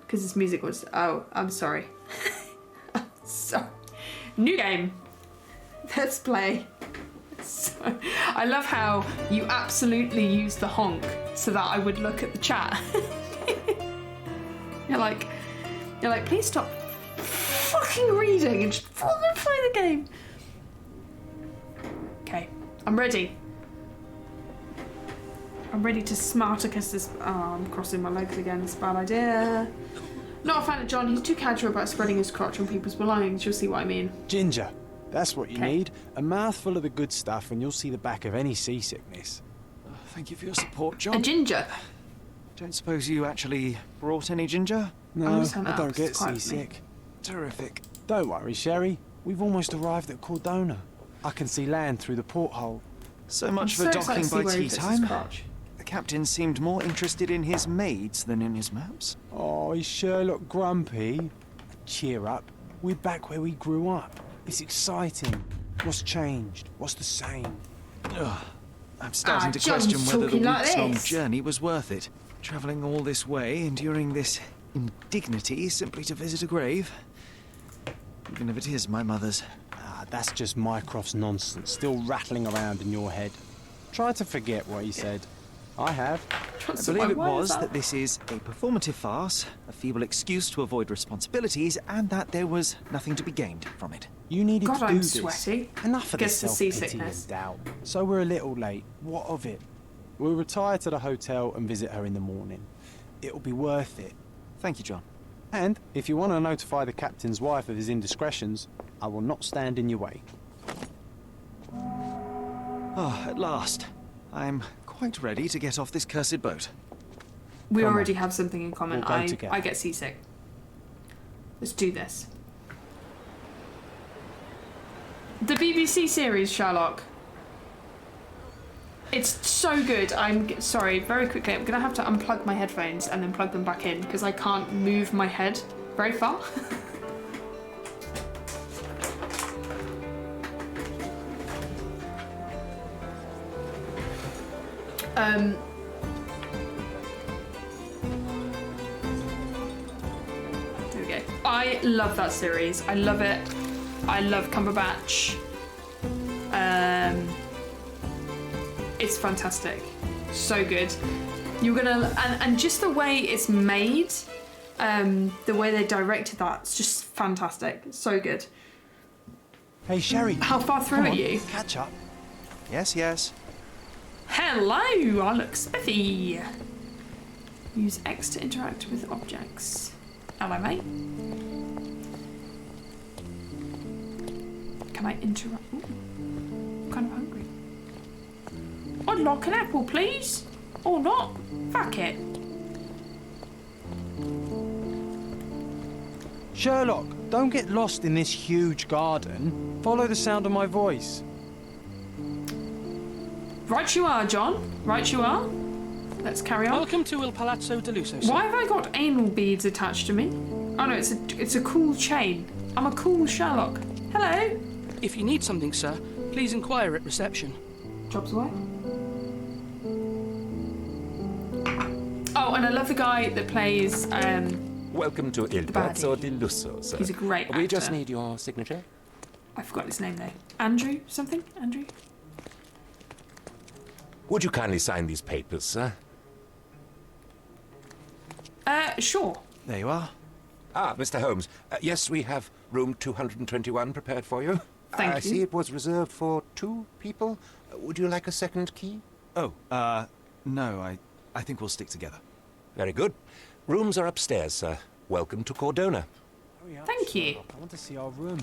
Because this music was... Oh, I'm sorry. Sorry. New game. Let's play. So, I love how you absolutely use the honk so that I would look at the chat. You're like, please stop fucking reading and just play the game. Okay, I'm ready. I'm ready to Smartacus this. Oh, I'm crossing my legs again. It's a bad idea. Not a fan of John. He's too casual about spreading his crotch on people's belongings. You'll see what I mean. Ginger. That's what you need. A mouthful of the good stuff and you'll see the back of any seasickness. Thank you for your support, John. A ginger. Don't suppose you actually brought any ginger? No, I don't get seasick. Terrific. Don't worry, Sherry. We've almost arrived at Cordona. I can see land through the porthole. So much for docking by tea time. The captain seemed more interested in his maids than in his maps. Oh, is Sherlock grumpy? Cheer up. We're back where we grew up. It's exciting. What's changed? What's the same? Ugh. I'm starting to question whether the weeks-long journey was worth it. Travelling all this way, enduring this indignity simply to visit a grave. Even if it is my mother's. That's just Mycroft's nonsense, still rattling around in your head. Try to forget what he said. I have. I believe it was that this is a performative farce, a feeble excuse to avoid responsibilities, and that there was nothing to be gained from it. You needed to do I'm this. Sweaty. Enough of Guess the the self-pity seasickness. and doubt. So we're a little late. What of it? We'll retire to the hotel and visit her in the morning. It'll be worth it. Thank you, John. And if you want to notify the captain's wife of his indiscretions, I will not stand in your way. Oh, at last. I'm quite ready to get off this cursed boat. We already have something in common. We'll go together. I get seasick. Let's do this. The BBC series Sherlock. It's so good. I'm sorry, very quickly, I'm gonna have to unplug my headphones and then plug them back in because I can't move my head very far. There we go. I love that series. I love it. I love Cumberbatch. It's fantastic. So good. You're gonna and just the way it's made, the way they directed that, it's just fantastic. So good. Hey, Sherry. How far through are you? Catch up. Yes, yes. Hello, I look spiffy. Use X to interact with objects. Hello, mate. Can I interrupt? Ooh, I'm kind of hungry. I'd like an apple, please. Or not. Fuck it. Sherlock, don't get lost in this huge garden. Follow the sound of my voice. Right you are, John. Right you are. Let's carry on. Welcome to Il Palazzo de Lusso, sir. Why have I got anal beads attached to me? Oh no, it's a cool chain. I'm a cool Sherlock. Hello. If you need something, sir, please inquire at reception. Jobs away. Oh, and I love the guy that plays. Welcome to Il Palazzo di Lusso, sir. He's a great actor. We just need your signature. I forgot his name though. Andrew something? Andrew? Would you kindly sign these papers, sir? Sure. There you are. Ah, Mr. Holmes. Yes, we have room 221 prepared for you. Thank you. I see it was reserved for 2 people. Would you like a second key? Oh, no, I think we'll stick together. Very good. Rooms are upstairs, sir. Welcome to Cordona. Hurry up, Thank you. Sherlock. I want to see our room.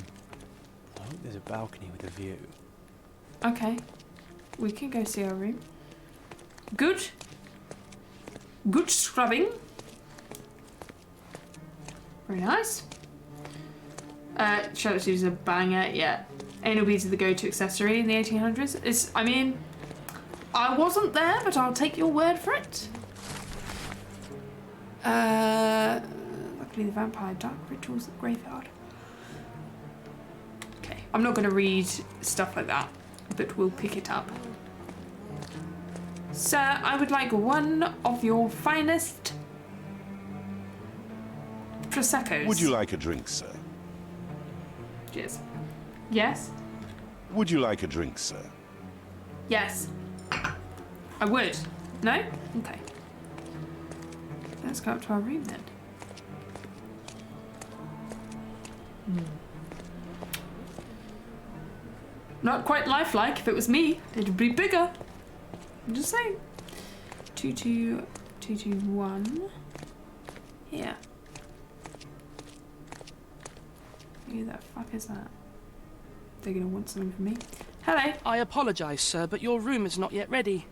I hope there's a balcony with a view. Okay. We can go see our room. Good. Good scrubbing. Very nice. Sherlock's using a banger, yeah. Anal beads are the go-to accessory in the 1800s. I mean, I wasn't there, but I'll take your word for it. Luckily the vampire dark rituals at the graveyard. Okay, I'm not going to read stuff like that, but we'll pick it up. Sir, I would like one of your finest Prosecco's. Would you like a drink, sir? Cheers. Yes? Would you like a drink, sir? Yes. I would. No? Okay. Let's go up to our room then. Not quite lifelike. If it was me, it'd be bigger. I'm just saying. 22221. Here. Who the fuck is that? They're gonna want something from me. Hello. I apologise, sir, but your room is not yet ready.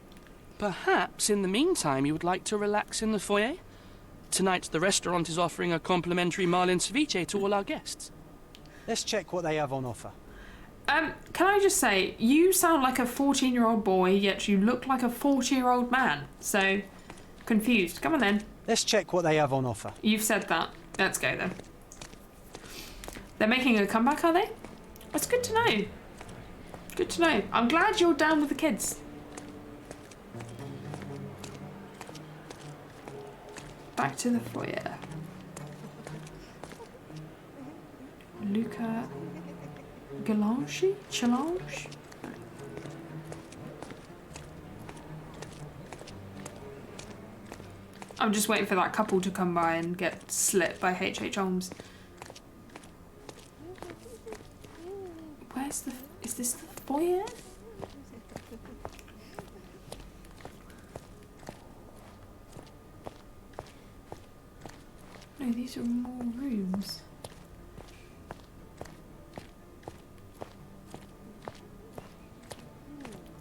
Perhaps, in the meantime, you would like to relax in the foyer? Tonight, the restaurant is offering a complimentary marlin ceviche to all our guests. Let's check what they have on offer. Can I just say, you sound like a 14-year-old boy, yet you look like a 40-year-old man. So, confused. Come on then. Let's check what they have on offer. You've said that. Let's go then. They're making a comeback, are they? That's good to know. Good to know. I'm glad you're down with the kids. Back to the foyer. Luca Galanchi? Challenge? I'm just waiting for that couple to come by and get slit by H.H. Holmes. Where's the... Is this the foyer? No, these are more rooms.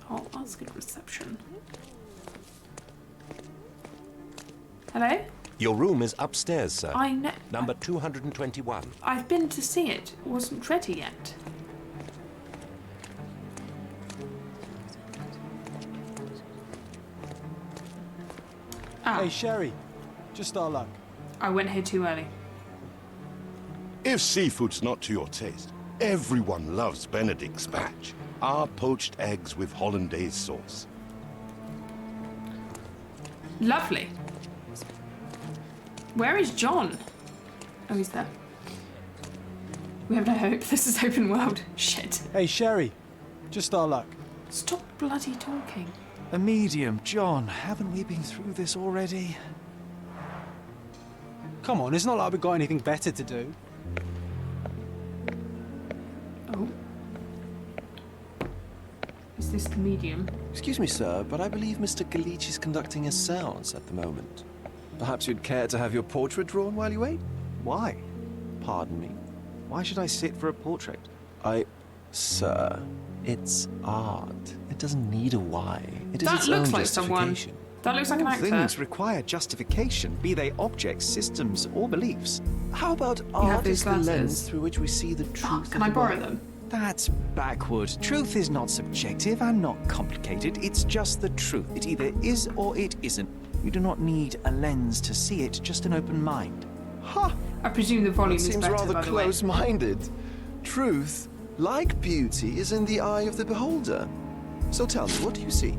Oh, that's good reception. Hello? Your room is upstairs, sir. I know. Number 221. I've been to see it. It wasn't ready yet. Ah, Hey, Sherry. Just our luck. I went here too early. If seafood's not to your taste, everyone loves Benedict's batch. Our poached eggs with hollandaise sauce. Lovely. Where is John? Oh, he's there. We have no hope. This is open world. Shit. Hey, Sherry. Just our luck. Stop bloody talking. A medium, John. Haven't we been through this already? Come on, it's not like we've got anything better to do. Oh. Is this the medium? Excuse me, sir, but I believe Mr. Galich is conducting a séance at the moment. Perhaps you'd care to have your portrait drawn while you wait? Why? Pardon me. Why should I sit for a portrait? Sir, it's art. It doesn't need a why. It is That its looks own like someone. justification. That looks like an All actor. things require justification, be they objects, systems, or beliefs. How about have art these is the lens glasses. through which we see the truth Oh, of can I the borrow world? them? That's backward. Truth is not subjective and not complicated. It's just the truth. It either is or it isn't. You do not need a lens to see it, just an open mind. Ha! I presume the volume That is seems better, rather by the way. close-minded. Truth, like beauty, is in the eye of the beholder. So tell me, what do you see?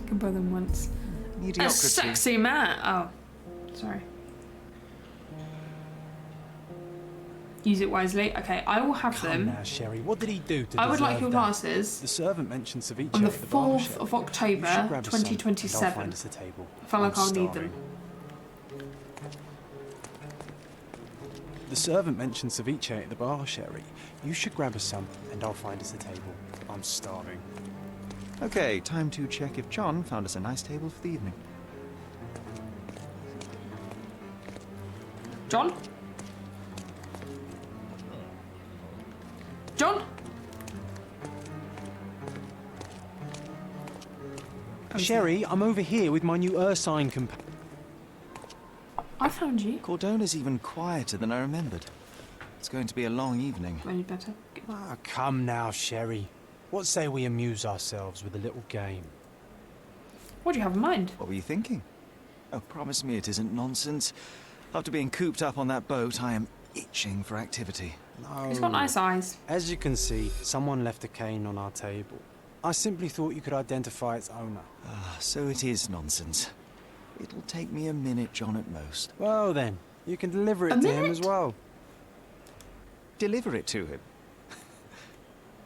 Can borrow them once. A Mediocrity. sexy man. Oh, sorry. Use it wisely. Okay, I will have Come them. now, Sherry. What did he do to I would like deserve your that? glasses The servant mentioned ceviche on the at the barber 4th shop. of You should October, grab us some, and I'll 2027. find us a table. I feel like I'm I'll need starving. them. The servant mentioned ceviche at the bar, Sherry. You should grab us some, and I'll find us a table. I'm starving. Okay, time to check if John found us a nice table for the evening. John? John? Sherry, I'm over here with my new Ursine companion. I found you. Cordona's even quieter than I remembered. It's going to be a long evening. Any better? Ah, come now, Sherry. What say we amuse ourselves with a little game? What do you have in mind? What were you thinking? Oh, promise me it isn't nonsense. After being cooped up on that boat, I am itching for activity. No. He's got nice eyes. As you can see, someone left a cane on our table. I simply thought you could identify its owner. Ah, so it is nonsense. It'll take me a minute, John, at most. Well then, You can deliver A it to him minute? as well. Deliver it to him.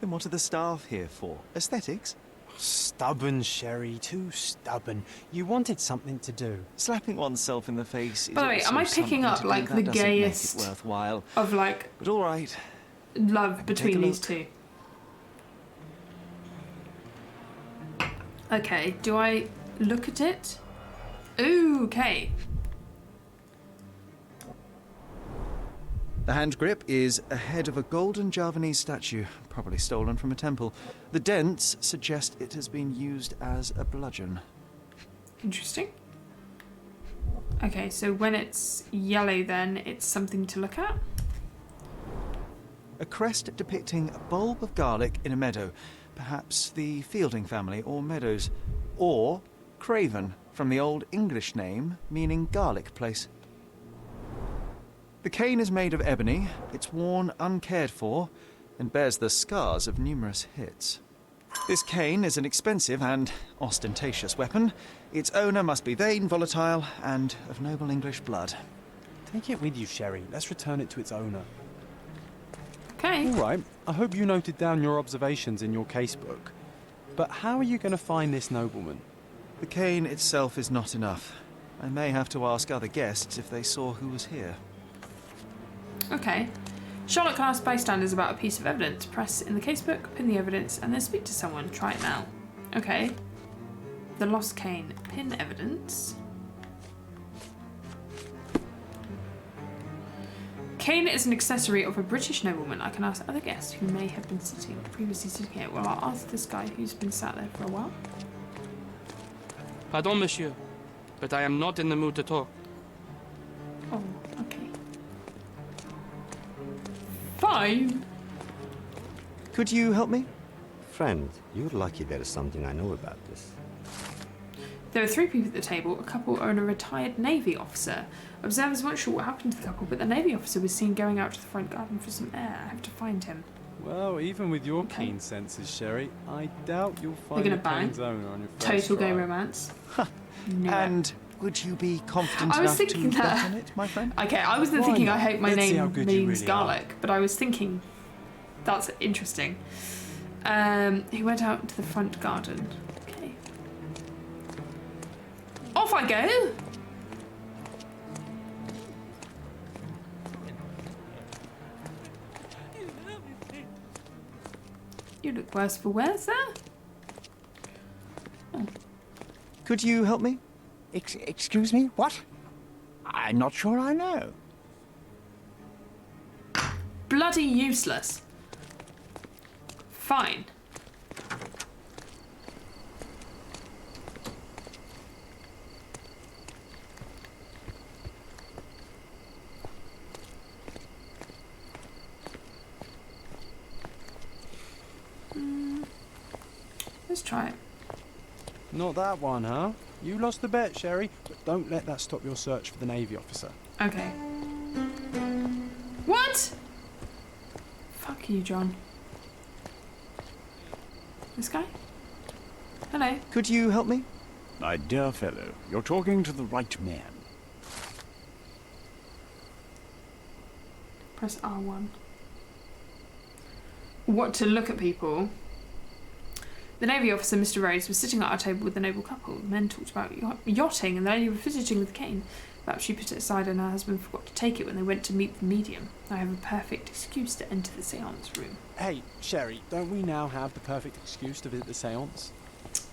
Then what are the staff here for? Aesthetics? Stubborn, Sherry. Too stubborn. You wanted something to do. Slapping oneself in the face is By the way, also am I picking something up to do. like That the doesn't make it gayest worthwhile. of like But all right. love between a these look. two? Okay, do I look at it? Ooh, okay. The hand grip is a head of a golden Javanese statue, probably stolen from a temple. The dents suggest it has been used as a bludgeon. Interesting. Okay, so when it's yellow then it's something to look at. A crest depicting a bulb of garlic in a meadow, perhaps the Fielding family or Meadows, or Craven, from the Old English name meaning garlic place. The cane is made of ebony, it's worn uncared for, and bears the scars of numerous hits. This cane is an expensive and ostentatious weapon. Its owner must be vain, volatile, and of noble English blood. Take it with you, Sherry. Let's return it to its owner. Okay. All right. I hope you noted down your observations in your casebook. But how are you going to find this nobleman? The cane itself is not enough. I may have to ask other guests if they saw who was here. Okay. Sherlock can ask bystanders about a piece of evidence. Press in the casebook, pin the evidence, and then speak to someone. Try it now. Okay. The lost cane. Pin evidence. Cane is an accessory of a British nobleman. I can ask other guests who may have been previously sitting here. Well, I'll ask this guy who's been sat there for a while. Pardon, monsieur, but I am not in the mood to talk. Oh, okay. Fine. Could you help me? Friend, you're lucky there is something I know about this. There are 3 people at the table, a couple and a retired Navy officer. Observers weren't sure what happened to the couple, but the Navy officer was seen going out to the front garden for some air. I have to find him. Well, even with your Okay. keen senses, Sherry, I doubt you'll They're find gonna the bang. cane's owner on your first Total try. gay romance. Knew it. And would you be confident I was enough to thinking bet that. on it, my friend? Okay, I wasn't Why thinking not? I hope my Let's see how name good you means really are. garlic, but I was thinking that's interesting. He went out into the front garden. Okay. Off I go! You look worse for wear, sir. Could you help me? Excuse me? What? I'm not sure I know. Bloody useless. Fine. Let's try it. Not that one, huh? You lost the bet, Sherry, but don't let that stop your search for the Navy officer. Okay. What? Fuck you, John. This guy? Hello. Could you help me? My dear fellow, you're talking to the right man. Press R1. What to look at people? The Navy officer, Mr. Rhodes, was sitting at our table with the noble couple. The men talked about yachting and the lady was visiting with the cane. Perhaps she put it aside and her husband forgot to take it when they went to meet the medium. I have a perfect excuse to enter the seance room. Hey, Sherry, don't we now have the perfect excuse to visit the seance?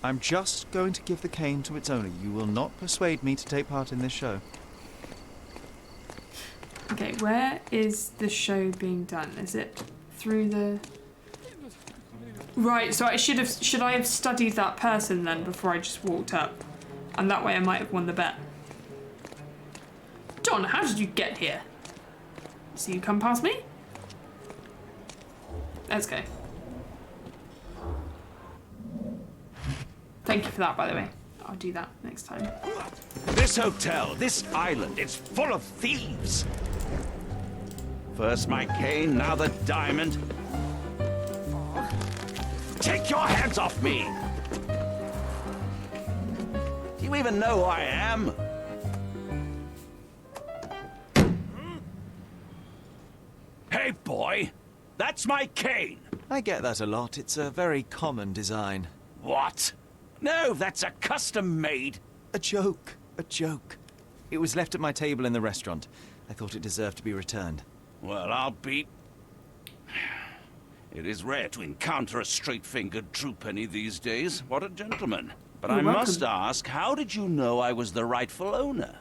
I'm just going to give the cane to its owner. You will not persuade me to take part in this show. Okay, where is the show being done? Is it through the... Right, so should I have studied that person then before I just walked up? And that way I might have won the bet. John, how did you get here? So you come past me? Let's go. Thank you for that, by the way. I'll do that next time. This hotel, this island, it's full of thieves. First my cane, now the diamond. Take your hands off me! Do you even know who I am? right, boy. That's my cane. I get that a lot. It's a very common design. What? No, that's a custom-made. A joke. A joke. It was left at my table in the restaurant. I thought it deserved to be returned. Well, I'll be... It is rare to encounter a straight-fingered true penny these days. What a gentleman. But I must ask, how did you know I was the rightful owner?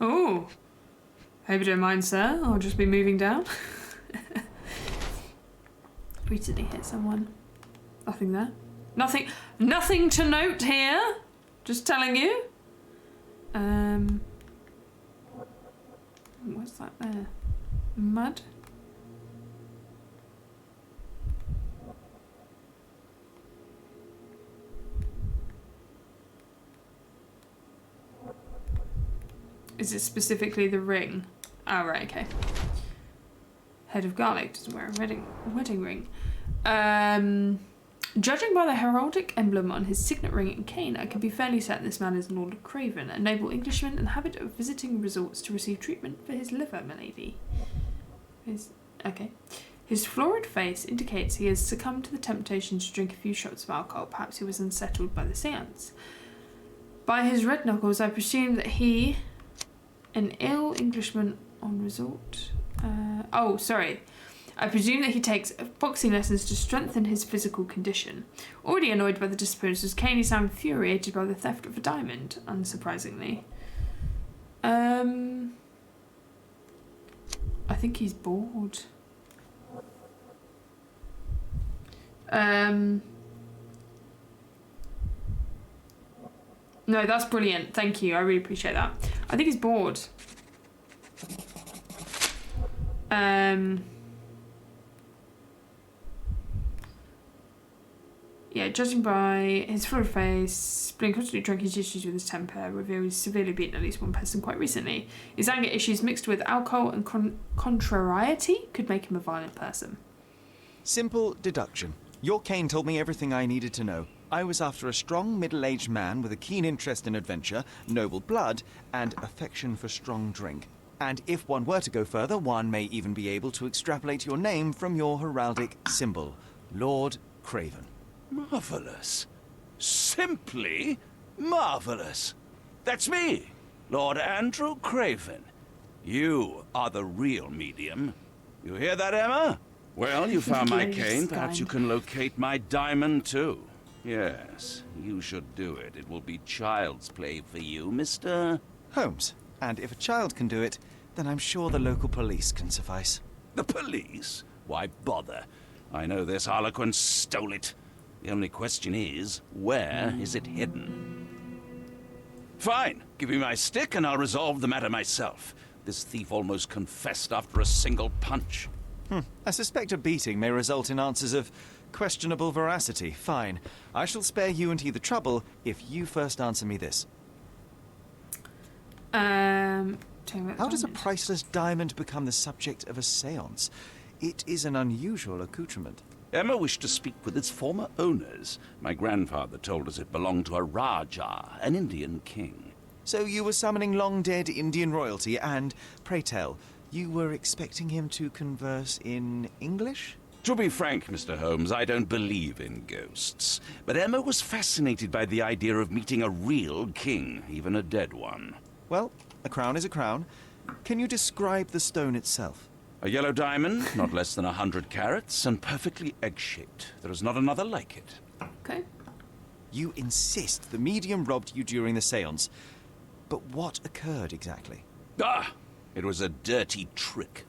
Oh. Hope you don't mind, sir. I'll just be moving down. Recently hit someone. Nothing there. Nothing to note here. Just telling you. What's that there? Mud? Is it specifically the ring? Oh, right, okay. Head of garlic doesn't wear a wedding ring. Judging by the heraldic emblem on his signet ring and cane, I can be fairly certain this man is Lord Craven, a noble Englishman in the habit of visiting resorts to receive treatment for his liver, milady. His florid face indicates he has succumbed to the temptation to drink a few shots of alcohol. Perhaps he was unsettled by the seance. By his red knuckles, I presume that he... An ill Englishman on resort. I presume that he takes boxing lessons to strengthen his physical condition. Already annoyed by the disappearance of Kane, he's now infuriated by the theft of a diamond, unsurprisingly. I think he's bored. No, that's brilliant. Thank you. I really appreciate that. I think he's bored. Yeah, judging by his full face, being constantly drunk, his issues with his temper reveal he's severely beaten at least one person quite recently. His anger issues mixed with alcohol and contrariety could make him a violent person. Simple deduction. Your cane told me everything I needed to know. I was after a strong, middle-aged man with a keen interest in adventure, noble blood, and affection for strong drink. And if one were to go further, one may even be able to extrapolate your name from your heraldic symbol, Lord Craven. Marvelous. Simply marvelous. That's me, Lord Andrew Craven. You are the real medium. You hear that, Emma? Well, you found my cane. Perhaps you can locate my diamond, too. Yes, you should do it. It will be child's play for you, Mr. Holmes. And if a child can do it, then I'm sure the local police can suffice. The police? Why bother? I know this harlequin stole it. The only question is, where is it hidden? Fine. Give me my stick and I'll resolve the matter myself. This thief almost confessed after a single punch. I suspect a beating may result in answers of questionable veracity. Fine. I shall spare you and he the trouble if you first answer me this. How does a priceless diamond become the subject of a séance? It is an unusual accoutrement. Emma wished to speak with its former owners. My grandfather told us it belonged to a Rajah, an Indian king. So you were summoning long-dead Indian royalty, and, pray tell, you were expecting him to converse in English? To be frank, Mr. Holmes, I don't believe in ghosts. But Emma was fascinated by the idea of meeting a real king, even a dead one. Well, a crown is a crown. Can you describe the stone itself? A yellow diamond, not less than 100 carats, and perfectly egg-shaped. There is not another like it. Okay. You insist the medium robbed you during the séance. But what occurred exactly? It was a dirty trick.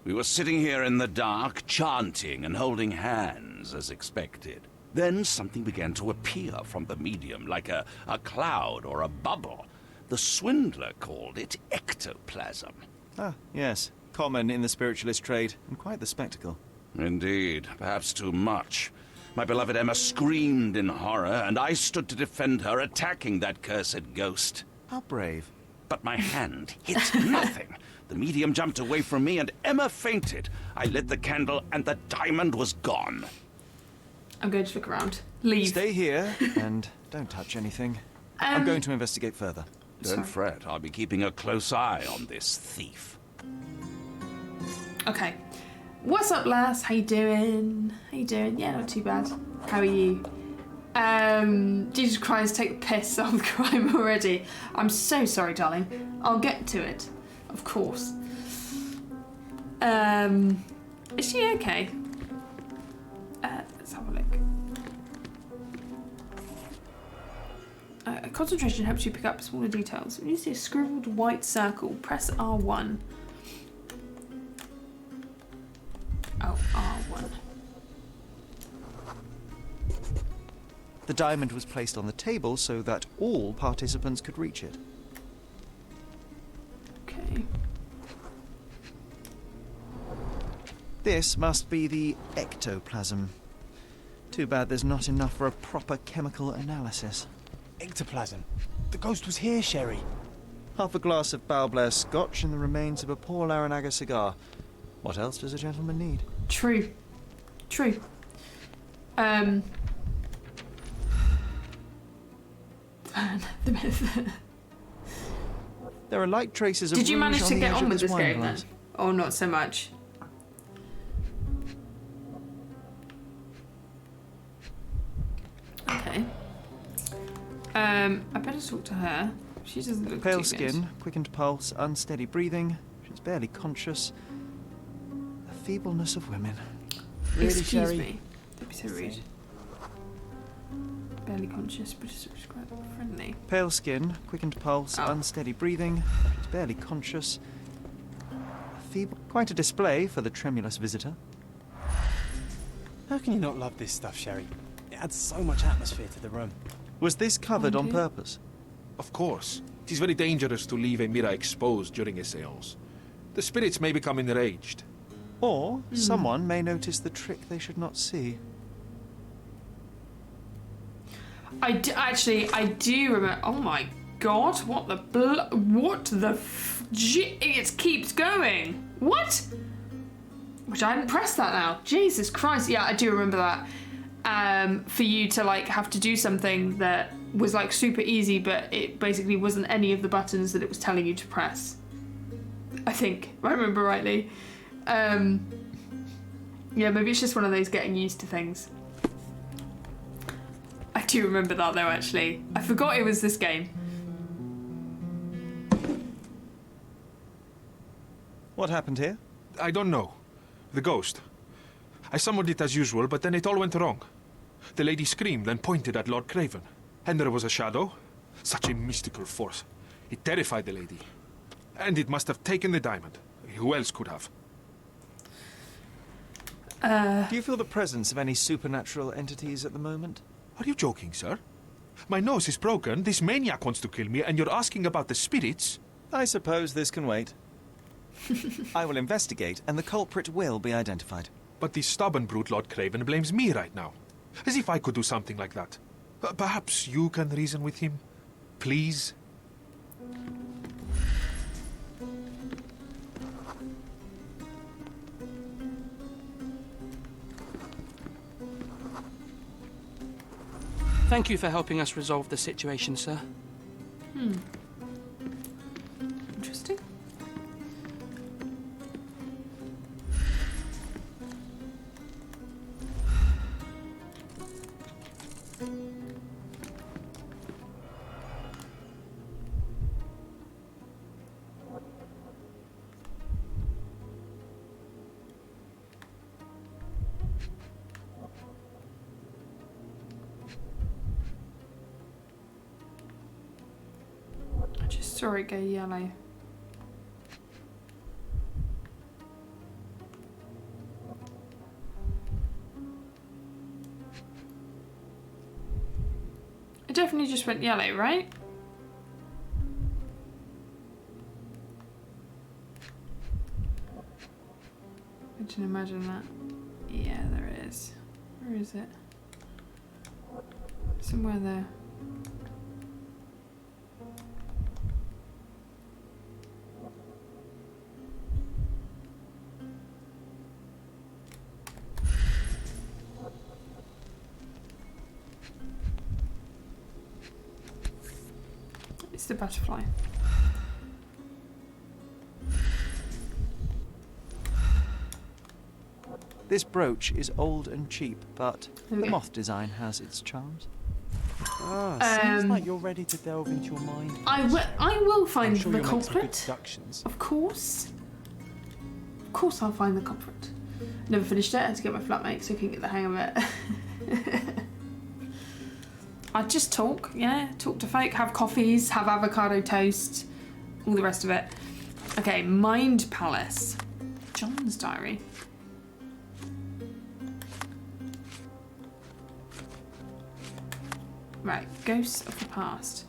We were sitting here in the dark, chanting and holding hands, as expected. Then something began to appear from the medium, like a cloud or a bubble. The swindler called it ectoplasm. Ah, yes. Common in the spiritualist trade, and quite the spectacle. Indeed, perhaps too much. My beloved Emma screamed in horror, and I stood to defend her, attacking that cursed ghost. How brave. but my hand hit nothing. The medium jumped away from me and Emma fainted. I lit the candle and the diamond was gone. I'm going to look around. Leave. Stay here and don't touch anything. I'm going to investigate further. Don't fret, I'll be keeping a close eye on this thief. Okay. What's up, lass? How you doing? How you doing? Yeah, not too bad. How are you? Jesus Christ, take the piss on the crime already. I'm so sorry, darling. I'll get to it. Of course. Is she okay? Let's have a look. Concentration helps you pick up smaller details. When you see a scribbled white circle, press R1. Oh, R1. The diamond was placed on the table so that all participants could reach it. Okay. This must be the ectoplasm. Too bad there's not enough for a proper chemical analysis. Ectoplasm. The ghost was here, Sherry. Half a glass of Balblair scotch and the remains of a poor Laranaga cigar. What else does a gentleman need? True. True. The myth. There are light traces of Did you rouge manage to the get edge on of with this wine game then? glass. Or not so much? Okay. I better talk to her. She doesn't look Pale too skin, good. quickened pulse, unsteady breathing. She's barely conscious. The feebleness of women. Really, Excuse Sherry? me. Don't be so rude. Barely conscious, but it's quite friendly. Pale skin, quickened pulse, Oh. unsteady breathing. She's barely conscious. Feeble. Quite a display for the tremulous visitor. How can you not love this stuff, Sherry? It adds so much atmosphere to the room. Was this covered on Okay. purpose? Of course. It is very dangerous to leave a mirror exposed during a seance. The spirits may become enraged. Or someone may notice the trick they should not see. I do remember. Oh my god! What the what the it keeps going. What? Which I hadn't pressed that now. Jesus Christ! Yeah, I do remember that. For you to like have to do something that was like super easy, but it basically wasn't any of the buttons that it was telling you to press. I think, if I remember rightly. Yeah, maybe it's just one of those getting used to things. I do remember that though, actually. I forgot it was this game. What happened here? I don't know. The ghost. I summoned it as usual, but then it all went wrong. The lady screamed and pointed at Lord Craven. And there was a shadow. Such a mystical force. It terrified the lady. And it must have taken the diamond. Who else could have? Do you feel the presence of any supernatural entities at the moment? Are you joking, sir? My nose is broken, this maniac wants to kill me, and you're asking about the spirits? I suppose this can wait. I will investigate, and the culprit will be identified. But the stubborn brute Lord Craven blames me right now. As if I could do something like that. Perhaps you can reason with him? Please? Thank you for helping us resolve the situation, sir. Interesting. I just saw it go yellow. It definitely just went yellow, right? I can imagine that. Yeah, there it is. Where is it? Somewhere there. the butterfly. This brooch is old and cheap, but There we the go. moth design has its charms. Seems like you're ready to delve into your mind. I will find I'm sure the you'll make some good culprit. deductions. Of course. Of course I'll find the culprit. Never finished it, I had to get my flatmate so I couldn't get the hang of it. I just talk, yeah, talk to folk, have coffees, have avocado toast, all the rest of it. Okay, Mind Palace. John's diary. Right, Ghosts of the Past.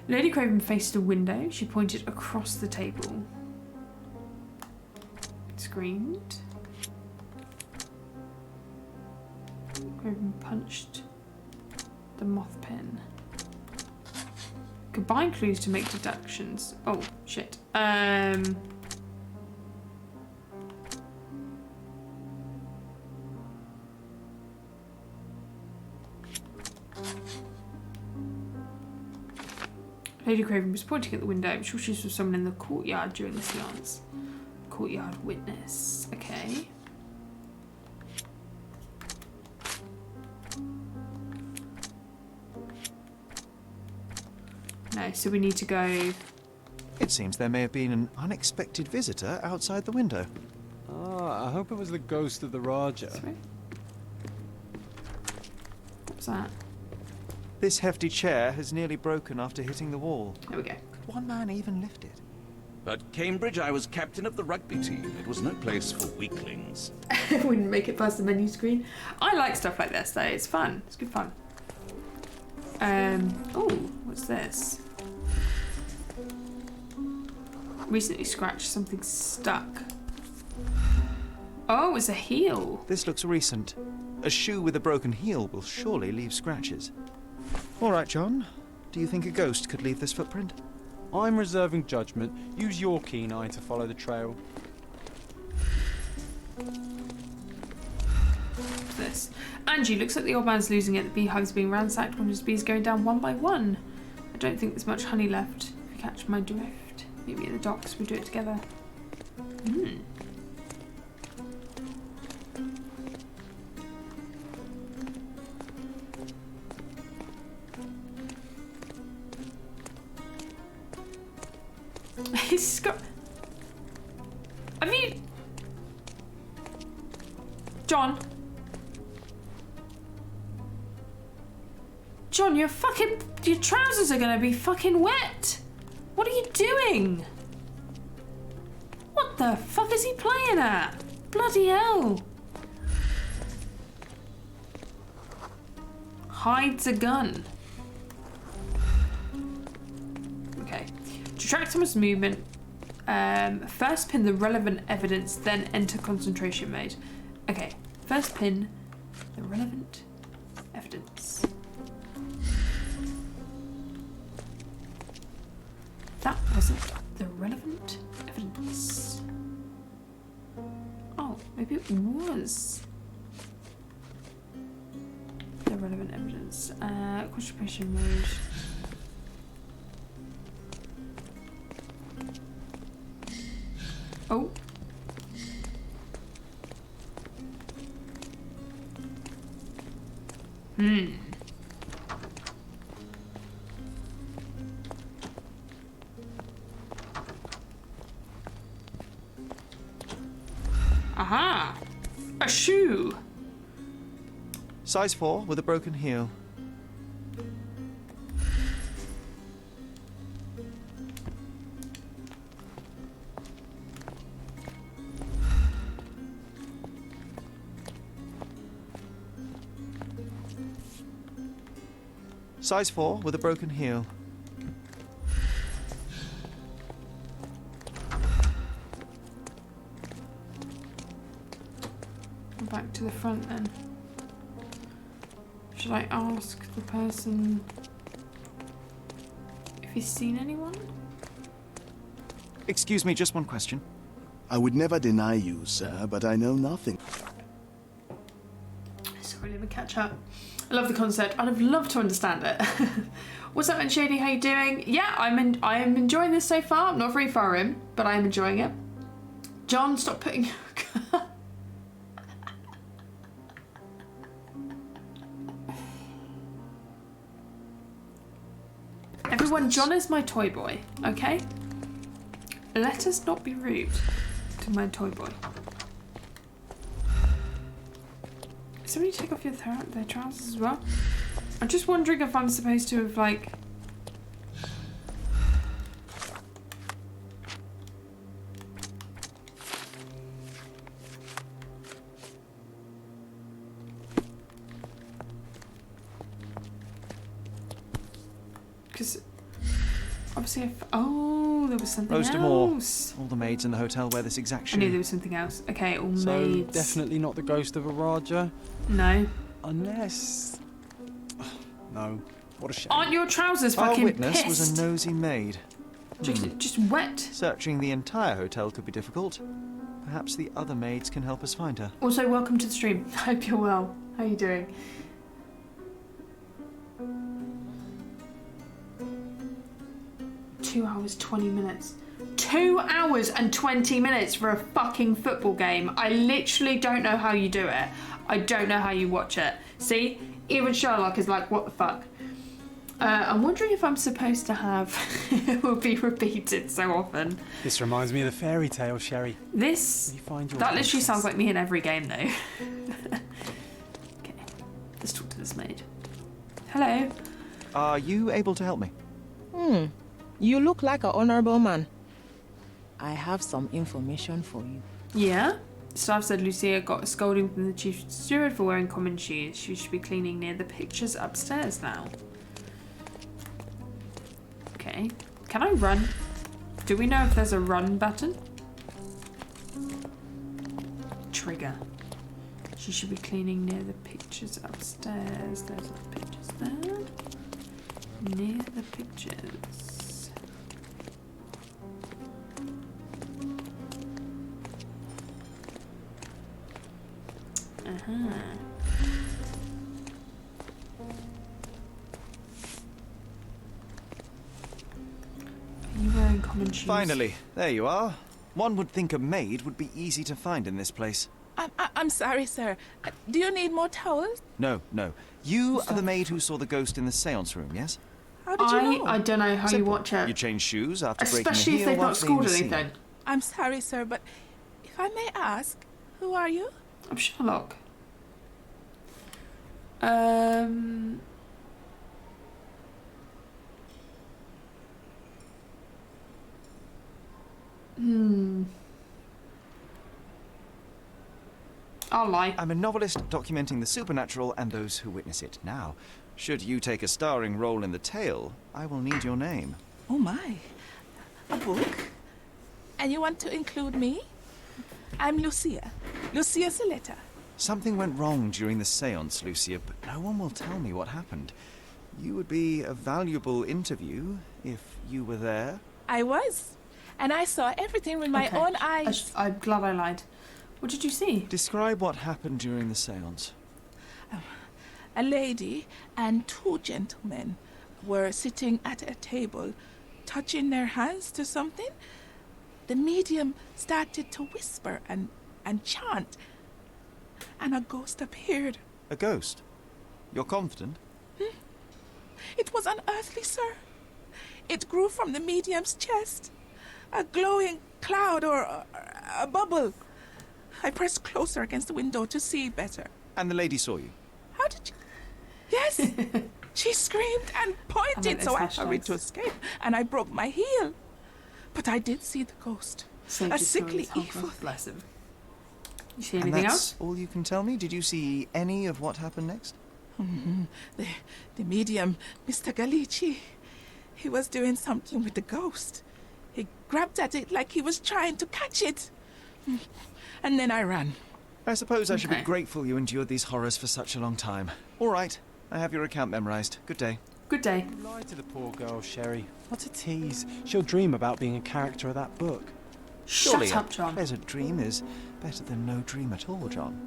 Lady Craven faced a window. She pointed across the table. Screamed. Craven punched the moth pin. Combine clues to make deductions. Oh, shit. Lady Craven was pointing at the window. I'm sure she saw someone in the courtyard during the seance. Courtyard witness. Okay. No, so we need to go... It seems there may have been an unexpected visitor outside the window. Ah, I hope it was the ghost of the Raja. Sorry. What's that? This hefty chair has nearly broken after hitting the wall. There we go. Could one man even lift it? At Cambridge, I was captain of the rugby team. It was no place for weaklings. Wouldn't make it past the menu screen. I like stuff like this though. It's fun. It's good fun. Oh, what's this? Recently scratched. Something stuck. Oh, it's a heel. This looks recent. A shoe with a broken heel will surely leave scratches. All right, John. Do you think a ghost could leave this footprint? I'm reserving judgment. Use your keen eye to follow the trail. What's this? Angie, looks like the old man's losing it. The beehive's being ransacked. One of his bees going down one by one. I don't think there's much honey left. If you catch my drift. Maybe at the docks we'll do it together. Hmm. He's got... Have you... John? John, your trousers are gonna be fucking wet! What are you doing? What the fuck is he playing at? Bloody hell! Hides a gun. Okay. To track someone's movement, first pin the relevant evidence, then enter concentration mode. Okay, first pin the relevant evidence. That wasn't the relevant evidence. Oh, maybe it was the relevant evidence. Concentration mode. Oh. Aha! A shoe! Size 4 with a broken heel. Size 4 with a broken heel. Back to the front then. Should I ask the person if he's seen anyone? Excuse me, just one question. I would never deny you, sir, but I know nothing. Sorry, let me catch up. I love the concept. I'd have loved to understand it. What's up, and Shady? How you doing? Yeah, I am enjoying this so far. I'm not very far in, but I am enjoying it. John, stop putting. Everyone, John is my toy boy. Okay. Let us not be rude to my toy boy. Somebody take off their trousers as well. I'm just wondering if I'm supposed to have like. Because obviously, oh, there was something Roast else. All the maids in the hotel wear this exact shoe. I knew there was something else. Okay, all So maids. definitely not the ghost of a Raja. No. Unless. No. What a shame. Aren't your trousers Our fucking witness pissed? was a nosy maid. Just wet. Searching the entire hotel could be difficult. Perhaps the other maids can help us find her. Also, welcome to the stream. Hope you're well. How are you doing? Two hours, 20 minutes. 2 hours and 20 minutes for a fucking football game. I literally don't know how you do it. I don't know how you watch it. See? Even Sherlock is like, what the fuck? I'm wondering if I'm supposed to have... it will be repeated so often. This reminds me of the fairy tale, Sherry. This... You find your that literally princess. sounds like me in every game, though. Okay. Let's talk to this maid. Hello. Are you able to help me? You look like an honorable man. I have some information for you. Yeah? Staff said Lucia got a scolding from the chief steward for wearing common shoes. She should be cleaning near the pictures upstairs now. Okay. Can I run? Do we know if there's a run button? Trigger. She should be cleaning near the pictures upstairs. There's the pictures there. Near the pictures. Uh-huh. Are you wearing common shoes? Finally, there you are. One would think a maid would be easy to find in this place. I'm sorry, sir. Do you need more towels? No, no. You are the maid who saw the ghost in the seance room, yes? How did you know? I don't know how you Simple. watch it. You change shoes after breaking Especially a if heel they've not whilst being scored seen. anything. I'm sorry, sir, but if I may ask, who are you? I'm Sherlock. I'll lie. I'm a novelist documenting the supernatural and those who witness it. Now, should you take a starring role in the tale, I will need your name. Oh my. A book? And you want to include me? I'm Lucia. Lucia Saletta. Something went wrong during the seance, Lucia, but no one will tell me what happened. You would be a valuable interview if you were there. I was. And I saw everything with my own eyes. I'm glad I lied. What did you see? Describe what happened during the seance. A lady and two gentlemen were sitting at a table, touching their hands to something. The medium started to whisper and chant, and a ghost appeared. A ghost? You're confident? It was unearthly, sir. It grew from the medium's chest. A glowing cloud or a bubble. I pressed closer against the window to see better. And the lady saw you? How did you... Yes! She screamed and pointed, so I hurried to escape, and I broke my heel. But I did see the ghost. A sickly evil. Bless him. You see And anything that's else? all you can tell me? Did you see any of what happened next? The medium, Mr. Galici, he was doing something with the ghost. He grabbed at it like he was trying to catch it. And then I ran. I suppose I should be grateful you endured these horrors for such a long time. All right, I have your account memorized. Good day. Good day. You lied to the poor girl, Sherry. What a tease. She'll dream about being a character of that book. Surely Shut up, a John. pleasant dream is better than no dream at all, John.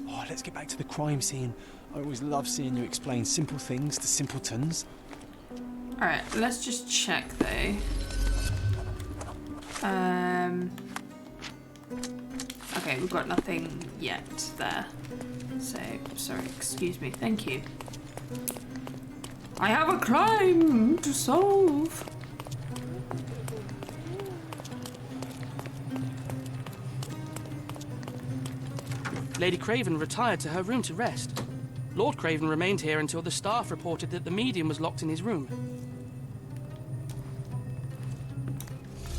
Oh, let's get back to the crime scene. I always love seeing you explain simple things to simpletons. Alright, let's just check though. Okay, we've got nothing yet there. So, sorry, excuse me, thank you. I have a crime to solve. Lady Craven retired to her room to rest. Lord Craven remained here until the staff reported that the medium was locked in his room.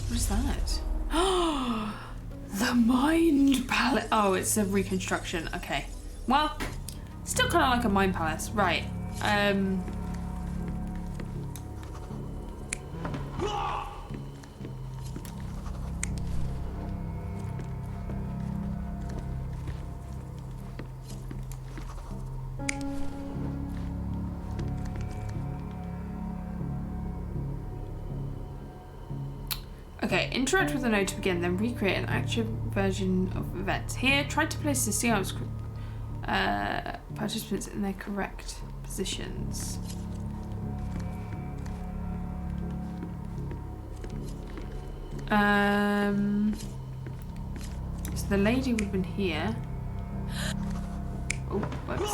What is that? Oh, the mind palace. Oh, it's a reconstruction. Okay. Well, still kind of like a mind palace. Right. Okay, interact with the node to begin, then recreate an actual version of events. Here, try to place the seance participants in their correct positions. So the lady would have been here. Oh, whoops.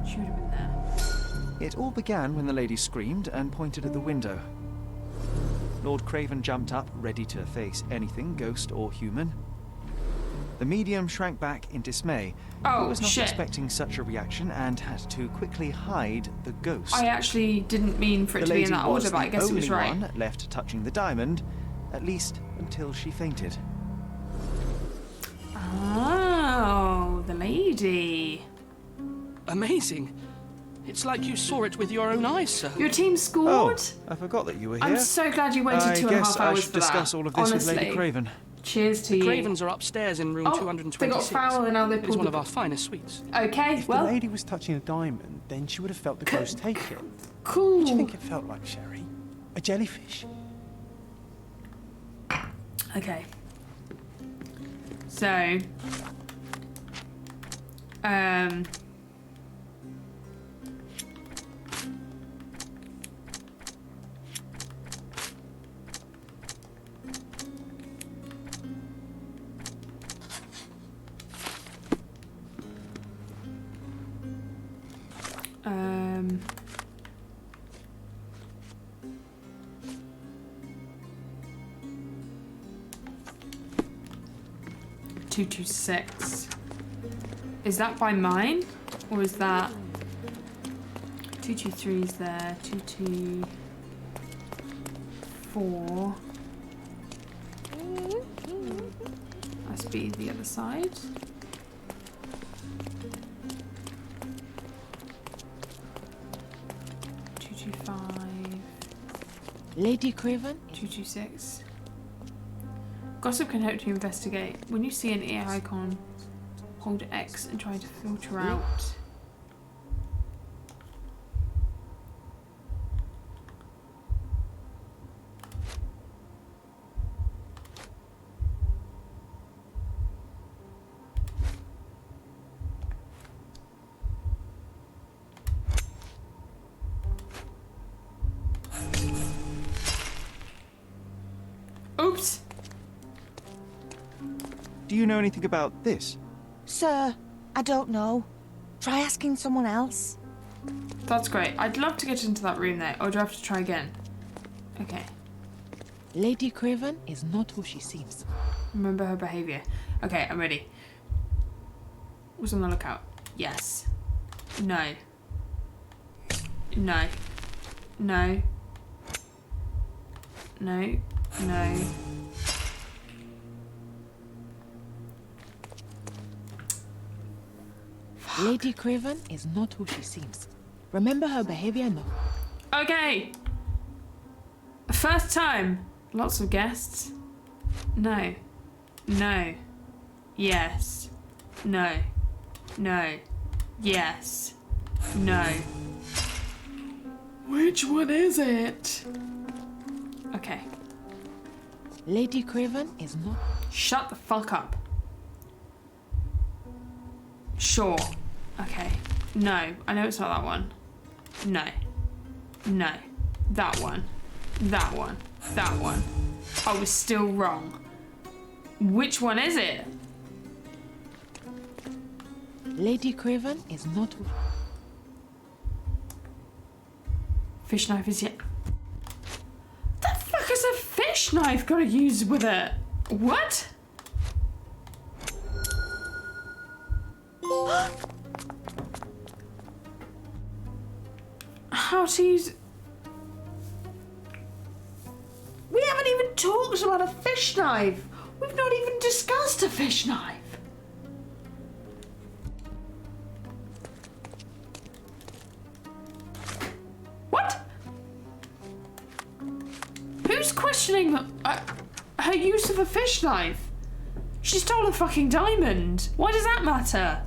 She would have been there. It all began when the lady screamed and pointed at the window. Lord Craven jumped up, ready to face anything, ghost or human. The medium shrank back in dismay. Oh, He was not shit. expecting such a reaction and had to quickly hide the ghost. I actually didn't mean for it The to be in lady that was order, but I the guess it was only right. one left touching the diamond, at least until she fainted. Oh, the lady. Amazing. It's like you saw it with your own eyes, sir. Your team scored? Oh, I forgot that you were here. I'm so glad you waited 2.5 I guess I hours should for discuss that. all of this Honestly. with Lady Craven. Cheers to The you. Cravens are upstairs in room Oh, 226. they got foul and now they It is pulled one the- of our finest suites. Okay, If well, the lady was touching a diamond, then she would have felt the ghost take it. cool. What do you think it felt like, Sherry? A jellyfish? Okay. So, um, um, $226. Is that by mine? Or is that 223 is there, 224. Must be the other side. Lady Craven? 226. Gossip can help you investigate. When you see an ear icon, hold X and try to filter out. Oops! Do you know anything about this? Sir, I don't know. Try asking someone else. That's great. I'd love to get into that room there. Or do I have to try again? Okay. Lady Craven is not who she seems. Remember her behaviour. Okay, I'm ready. What's on the lookout? Yes. No. No. No. No. No. Lady Craven is not who she seems. Remember her behavior? No. Okay. First time. Lots of guests. No. No. Yes. No. No. Yes. No. Which one is it? Okay. Lady Craven is not. Shut the fuck up. Sure. Okay. No, I know it's not that one. No. No. That one. That one. That one. I was still wrong. Which one is it? Lady Craven is not... Fish knife is yet. The fuck is a fish knife got to use with it? What? How to use... We haven't even talked about a fish knife. We've not even discussed a fish knife. What? Who's questioning her use of a fish knife? She stole a fucking diamond. Why does that matter?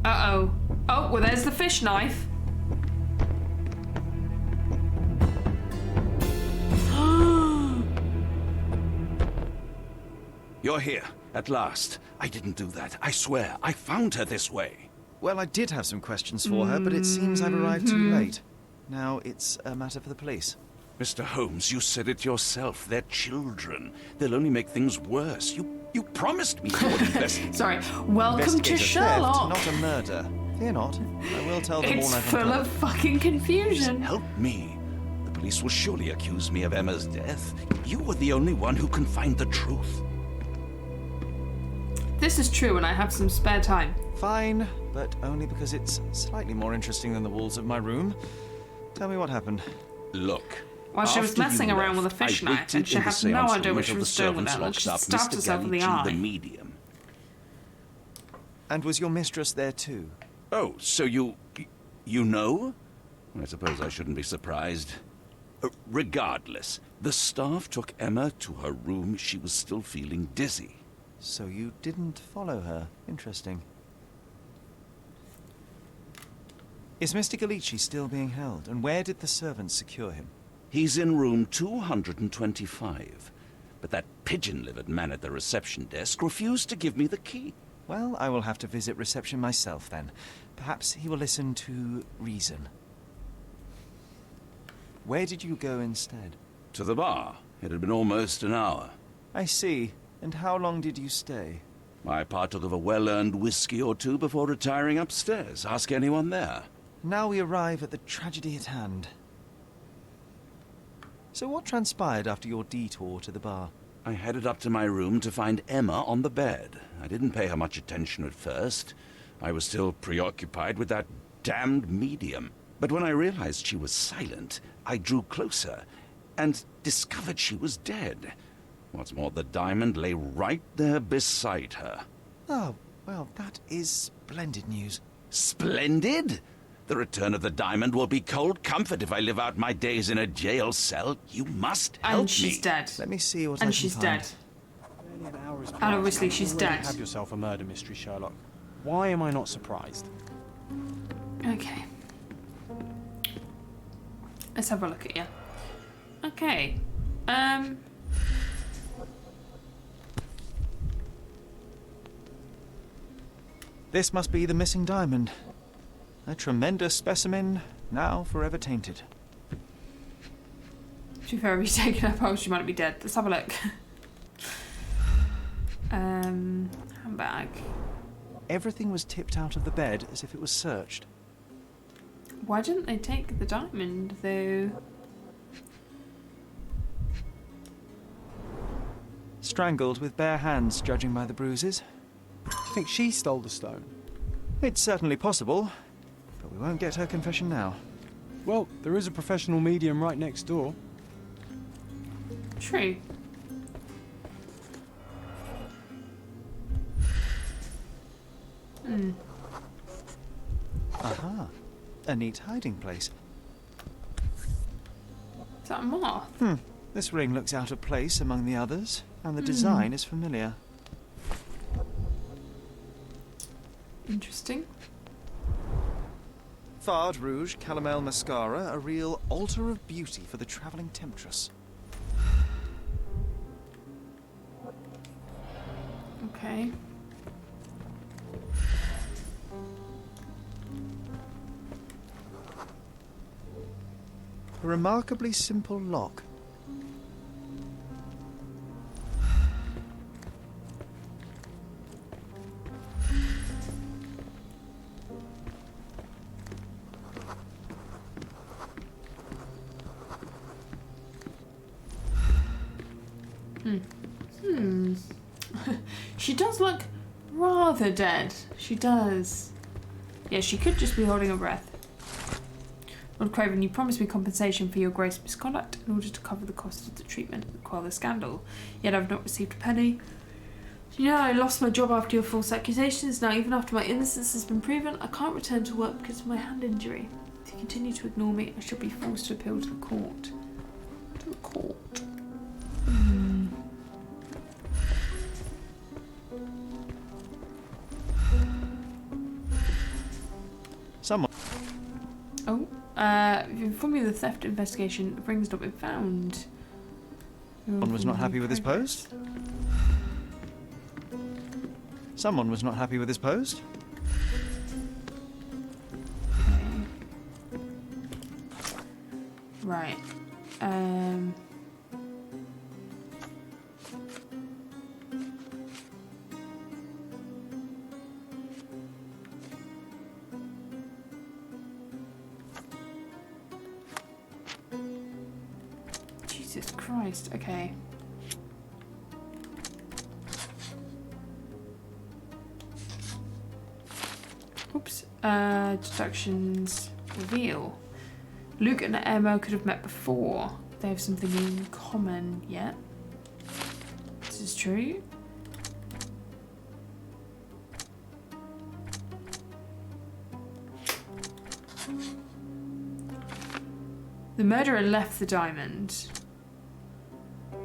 Uh-oh. Oh, well, there's the fish knife. You're here, at last. I didn't do that. I swear. I found her this way. Well, I did have some questions for her, but it seems I've arrived too late. Now it's a matter for the police. Mr. Holmes, you said it yourself. They're children. They'll only make things worse. You promised me you would investigate. Sorry. Welcome to Sherlock. Theft, not a murder. Fear not. I will tell them all It's I've full uncovered. of fucking confusion. Help me. The police will surely accuse me of Emma's death. You were the only one who can find the truth. This is true and I have some spare time. Fine, but only because it's slightly more interesting than the walls of my room. Tell me what happened. Look. While she was after you messing around with a left, fish I knife waited and she in the had no seance idea room what she until was the doing with servants it and locked she up stabbed Mr. herself in the Gallici, the eye. medium. And was your mistress there too? Oh, so you know? I suppose I shouldn't be surprised. Regardless, the staff took Emma to her room. She was still feeling dizzy. So you didn't follow her. Interesting. Is Mr. Gallici still being held? And where did the servants secure him? He's in room 225. But that pigeon-livered man at the reception desk refused to give me the key. Well, I will have to visit reception myself then. Perhaps he will listen to reason. Where did you go instead? To the bar. It had been almost an hour. I see. And how long did you stay? I partook of a well-earned whiskey or two before retiring upstairs. Ask anyone there. Now we arrive at the tragedy at hand. So what transpired after your detour to the bar? I headed up to my room to find Emma on the bed. I didn't pay her much attention at first. I was still preoccupied with that damned medium. But when I realized she was silent, I drew closer and discovered she was dead. What's more, the diamond lay right there beside her. Oh, well, that is splendid news. Splendid? The return of the diamond will be cold comfort if I live out my days in a jail cell. You must help me. And she's dead. Let me see what I And can she's find. dead. And obviously she's dead. Have yourself a murder mystery, Sherlock. Why am I not surprised? Okay. Let's have a look at you. Okay. This must be the missing diamond. A tremendous specimen, now forever tainted. To be fair, if you take it up, oh, she might be dead. Let's have a look. Handbag. Everything was tipped out of the bed as if it was searched. Why didn't they take the diamond, though? Strangled with bare hands, judging by the bruises. Do you think she stole the stone? It's certainly possible, but we won't get her confession now. Well, there is a professional medium right next door. True. Aha. A neat hiding place. Is that a moth? This ring looks out of place among the others, and the design is familiar. Interesting. Fard Rouge Calomel Mascara, a real altar of beauty for the travelling temptress. Okay. A remarkably simple lock. She does look rather dead. She does. Yeah, she could just be holding her breath. Lord Craven, you promised me compensation for your gross misconduct in order to cover the cost of the treatment and quell the scandal. Yet I've not received a penny. You know, I lost my job after your false accusations. Now, even after my innocence has been proven, I can't return to work because of my hand injury. If you continue to ignore me, I shall be forced to appeal to the court. To the court. Someone. Oh, if you inform me of the theft investigation, the ring's not been found. Someone was not happy with his post? Someone was not happy with his post? Right. Jesus Christ, okay. Oops. Deductions reveal. Luke and Emma could have met before. They have something in common yet. This is true. The murderer left the diamond.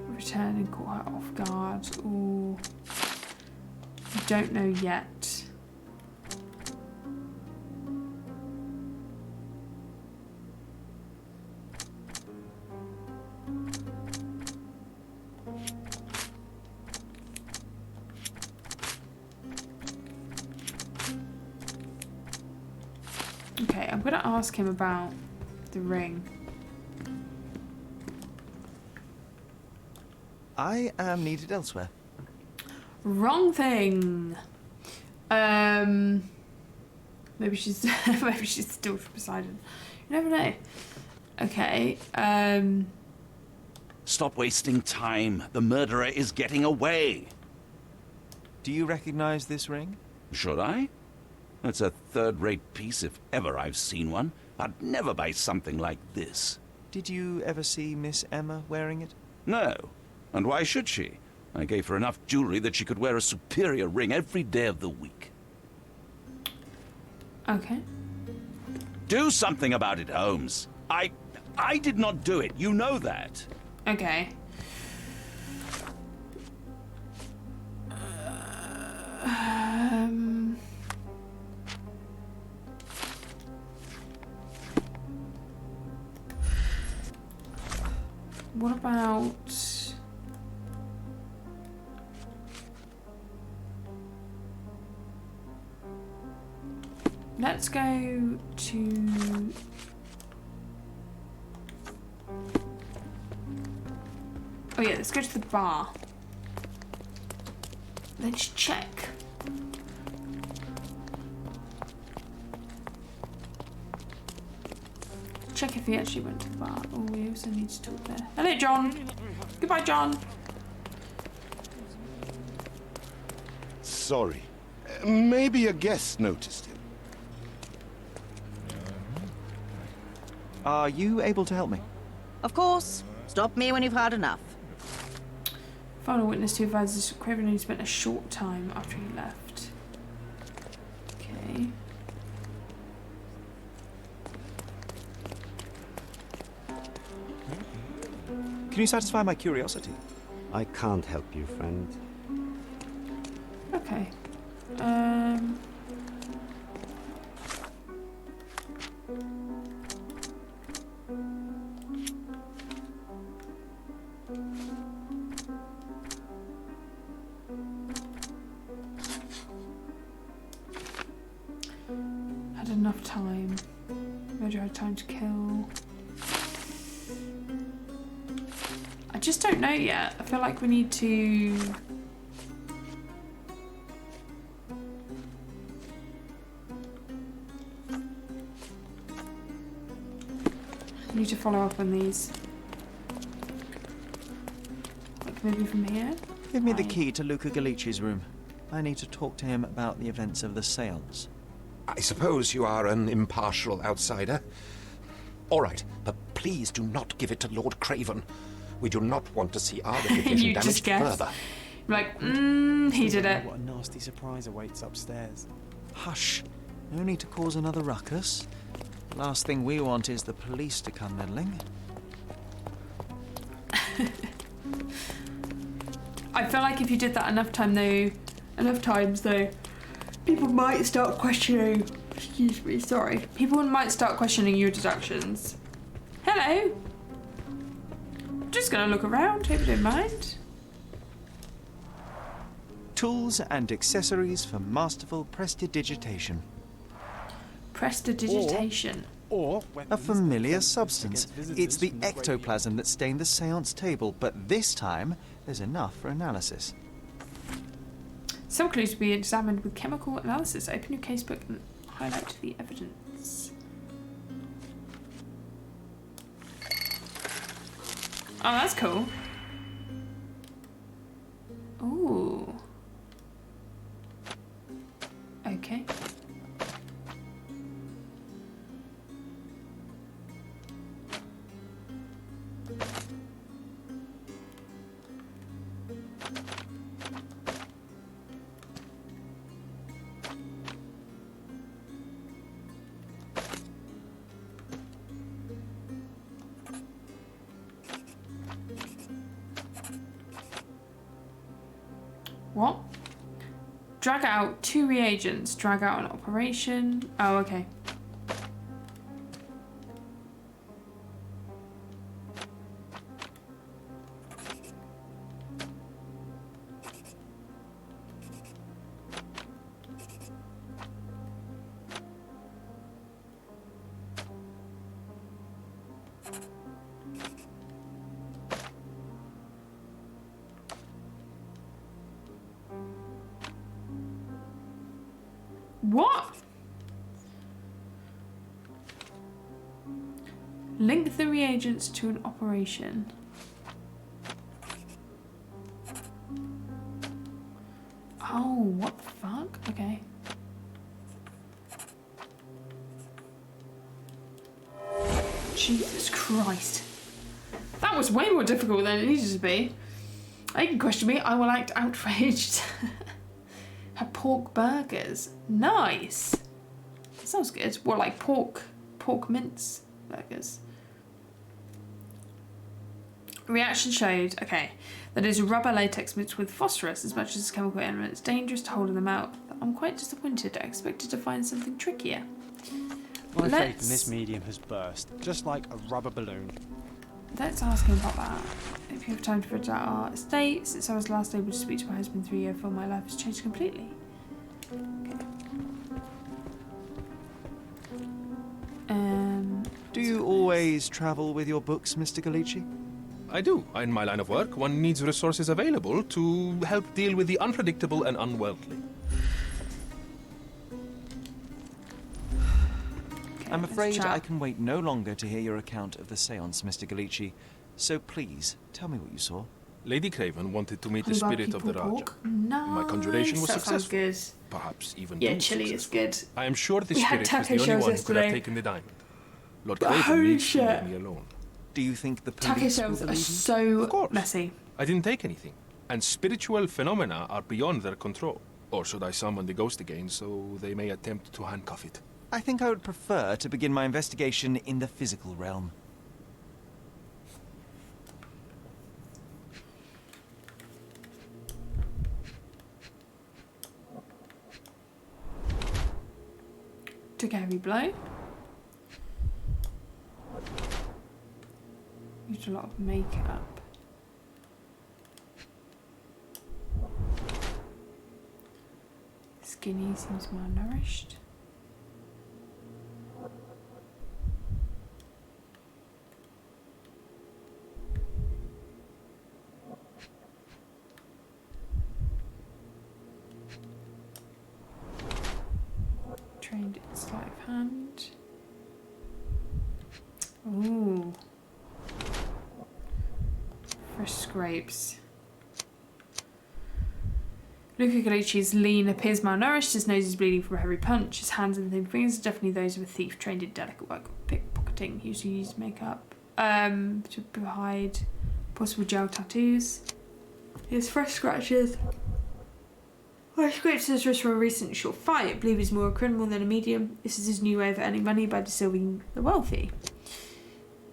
Returned and caught her off guard. Ooh. We don't know yet. Okay, I'm gonna ask him about the ring. I am needed elsewhere. Wrong thing. Maybe she's maybe she's still from Poseidon. You never know. Okay. Stop wasting time. The murderer is getting away. Do you recognize this ring? Should I? It's a third-rate piece if ever I've seen one. I'd never buy something like this. Did you ever see Miss Emma wearing it? No. And why should she? I gave her enough jewelry that she could wear a superior ring every day of the week. Okay. Do something about it, Holmes. I did not do it. You know that. Okay. What about... Let's go to... Oh yeah, let's go to the bar. Let's check. Check if he actually went to the bar. Oh, we also need to talk there. Hello, John. Goodbye, John. Sorry. Maybe a guest noticed him. Are you able to help me? Of course. Stop me when you've had enough. Final witness to advise Craven only spent a short time after he left. Okay. Can you satisfy my curiosity? I can't help you, friend. Okay. had enough time. Murder had time to kill. I just don't know yet. I feel like we need to... need to follow up on these. Like maybe from here? Give me the key to Luca Galici's room. I need to talk to him about the events of the séance. I suppose you are an impartial outsider. All right, but please do not give it to Lord Craven. We do not want to see our reputation You damaged just guessed. further. Like, he did it. What a nasty surprise awaits upstairs. Hush. No need to cause another ruckus. Last thing we want is the police to come meddling. I feel like if you did that enough times though, people might start questioning. Excuse me, sorry. People might start questioning your deductions. Hello. Just gonna look around. Hope you don't mind. Tools and accessories for masterful prestidigitation. Prestidigitation. Or a familiar substance. It's the ectoplasm that stained the séance table, but this time there's enough for analysis. Some clues will be examined with chemical analysis. Open your casebook and highlight the evidence. Oh, that's cool. Ooh. Okay. What? Drag out 2 reagents. Drag out an operation. Oh, okay. What? Link the reagents to an operation. Oh, what the fuck? Okay. Jesus Christ. That was way more difficult than it needed to be. You can question me, I will act outraged. Have pork burgers. Nice. That sounds good. What, like pork mince burgers? Reaction showed, okay, that is rubber latex mixed with phosphorus as much as chemical elements. Dangerous to hold in the mouth. I'm quite disappointed. I expected to find something trickier. My faith in this medium has burst, just like a rubber balloon. Let's ask him about that. If you have time to bridge out our estate, since I was last able to speak to my husband 3 years ago, my life has changed completely. Okay. Do you always travel with your books, Mr. Galici? I do. In my line of work, one needs resources available to help deal with the unpredictable and unworldly. I'm afraid I can wait no longer to hear your account of the séance, Mr. Galici. So please, tell me what you saw. Lady Craven wanted to meet the spirit of the Raja. Nice. My conjuration was That sounds successful. good. Perhaps even Yeah, too chili is successful. good. I am sure the We had spirit was the taco only shells one who could have yesterday. taken the diamond. Lord But Craven holy needs to shit. leave me alone. Do you think the Taco police will shells are believe you? so messy. I didn't take anything. And spiritual phenomena are beyond their control. Or should I summon the ghost again so they may attempt to handcuff it? I think I would prefer to begin my investigation in the physical realm. Took a heavy blow. Used a lot of makeup. Skinny seems malnourished. hand. Ooh. Fresh scrapes. Luca Gallucci's lean appears malnourished, his nose is bleeding from a heavy punch, his hands and thin fingers are definitely those of a thief trained in delicate work of pickpocketing. He usually uses makeup to hide possible gel tattoos. He has fresh scratches. I scraped his wrist from a recent short fight. I believe he's more a criminal than a medium. This is his new way of earning money by deceiving the wealthy.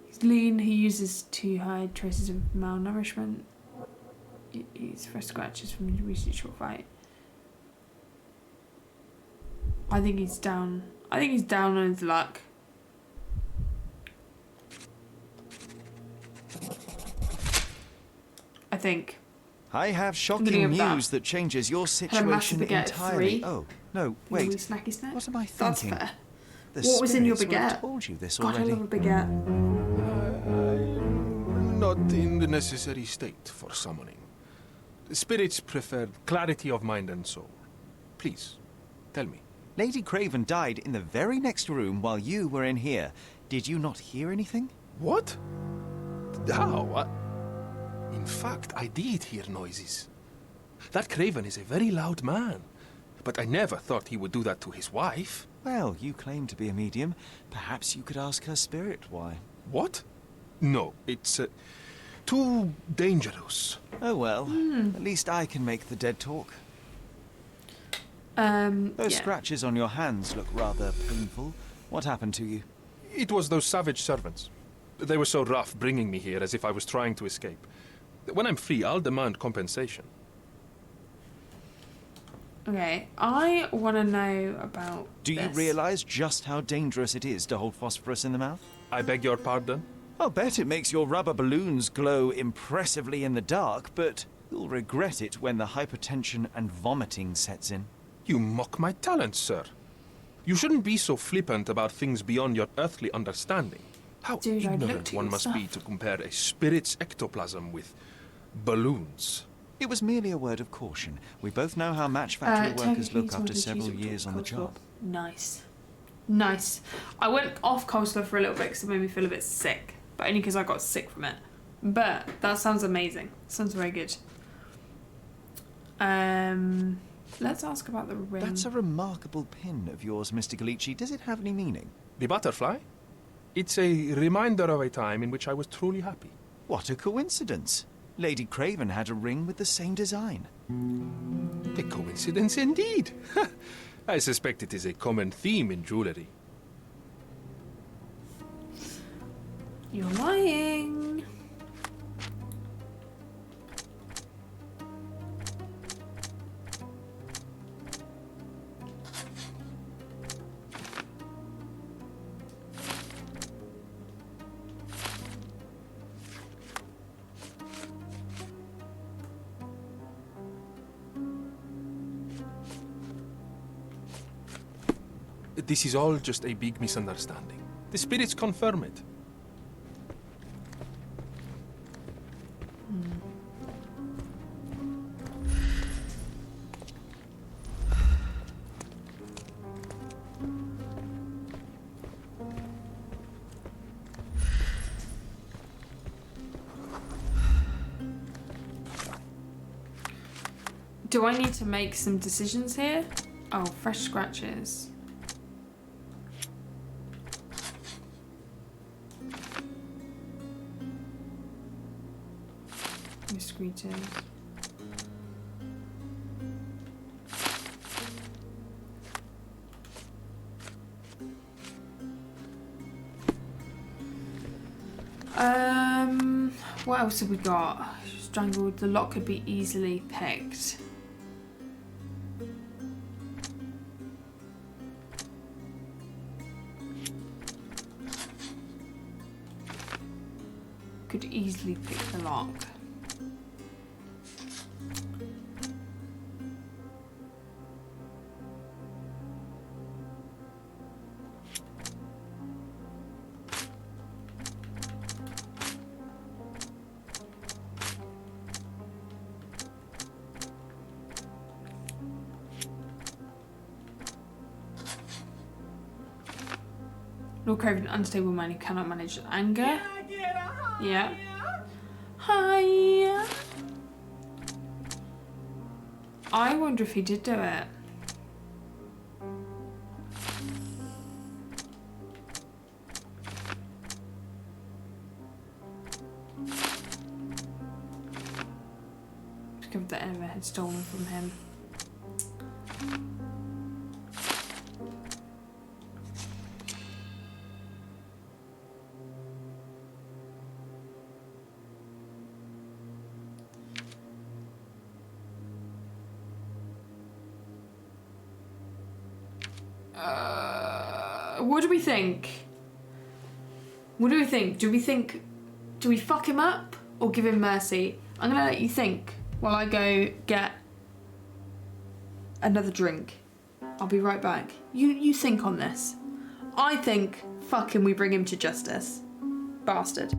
He's lean, he uses to hide traces of malnourishment. He's fresh scratches from a recent short fight. I think he's down. I think he's down on his luck. I think. I have shocking news that changes your situation entirely. Oh, no, wait. Snacky snack? What am I That's thinking? fair. The What was in your spirits would have baguette? told you this God, already. I love a baguette. I'm not in the necessary state for summoning. The spirits prefer clarity of mind and soul. Please, tell me. Lady Craven died in the very next room while you were in here. Did you not hear anything? What? How? In fact, I did hear noises. That Craven is a very loud man. But I never thought he would do that to his wife. Well, you claim to be a medium. Perhaps you could ask her spirit why. What? No, it's too dangerous. Oh well, at least I can make the dead talk. Those scratches on your hands look rather painful. What happened to you? It was those savage servants. They were so rough bringing me here as if I was trying to escape. When I'm free, I'll demand compensation. Okay, I want to know about Do you this. realize just how dangerous it is to hold phosphorus in the mouth? I beg your pardon? I'll bet it makes your rubber balloons glow impressively in the dark, but you'll regret it when the hypertension and vomiting sets in. You mock my talents, sir. You shouldn't be so flippant about things beyond your earthly understanding. How ignorant one must be to compare a spirit's ectoplasm with balloons. It was merely a word of caution. We both know how match factory workers look after several years on the job. Nice. Nice. I went off coleslaw for a little bit because it made me feel a bit sick. But only because I got sick from it. But that sounds amazing. Sounds very good. Let's ask about the ring. That's a remarkable pin of yours, Mr. Gallucci. Does it have any meaning? The butterfly? It's a reminder of a time in which I was truly happy. What a coincidence. Lady Craven had a ring with the same design. A coincidence indeed. I suspect it is a common theme in jewellery. You're lying. This is all just a big misunderstanding. The spirits confirm it. Do I need to make some decisions here? Oh, fresh scratches. Mosquitoes. What else have we got? Strangled. The lock could be easily picked. Could easily pick the lock. Lord Craven, unstable man who cannot manage anger. Yeah. Hi. I wonder if he did do it. Discovered that Emma had stolen from him. What do we think? What do we think? Do we fuck him up or give him mercy? I'm gonna let you think while I go get another drink. I'll be right back. You think on this. I think fuck him, we bring him to justice. Bastard.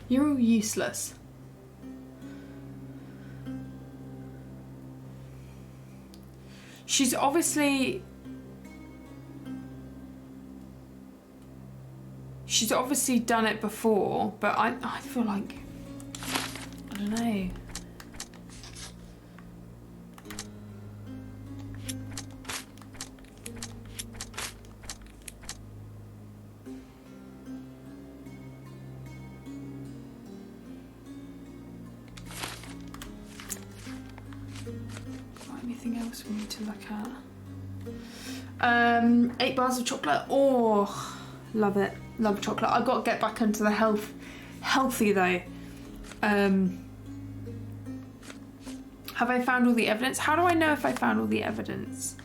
You're all useless. She's obviously done it before, but I feel like, I don't know. Anything else we need to look at? 8 bars of chocolate. Oh, love it. Love chocolate. I've got to get back into the healthy though. Have I found all the evidence? How do I know if I found all the evidence?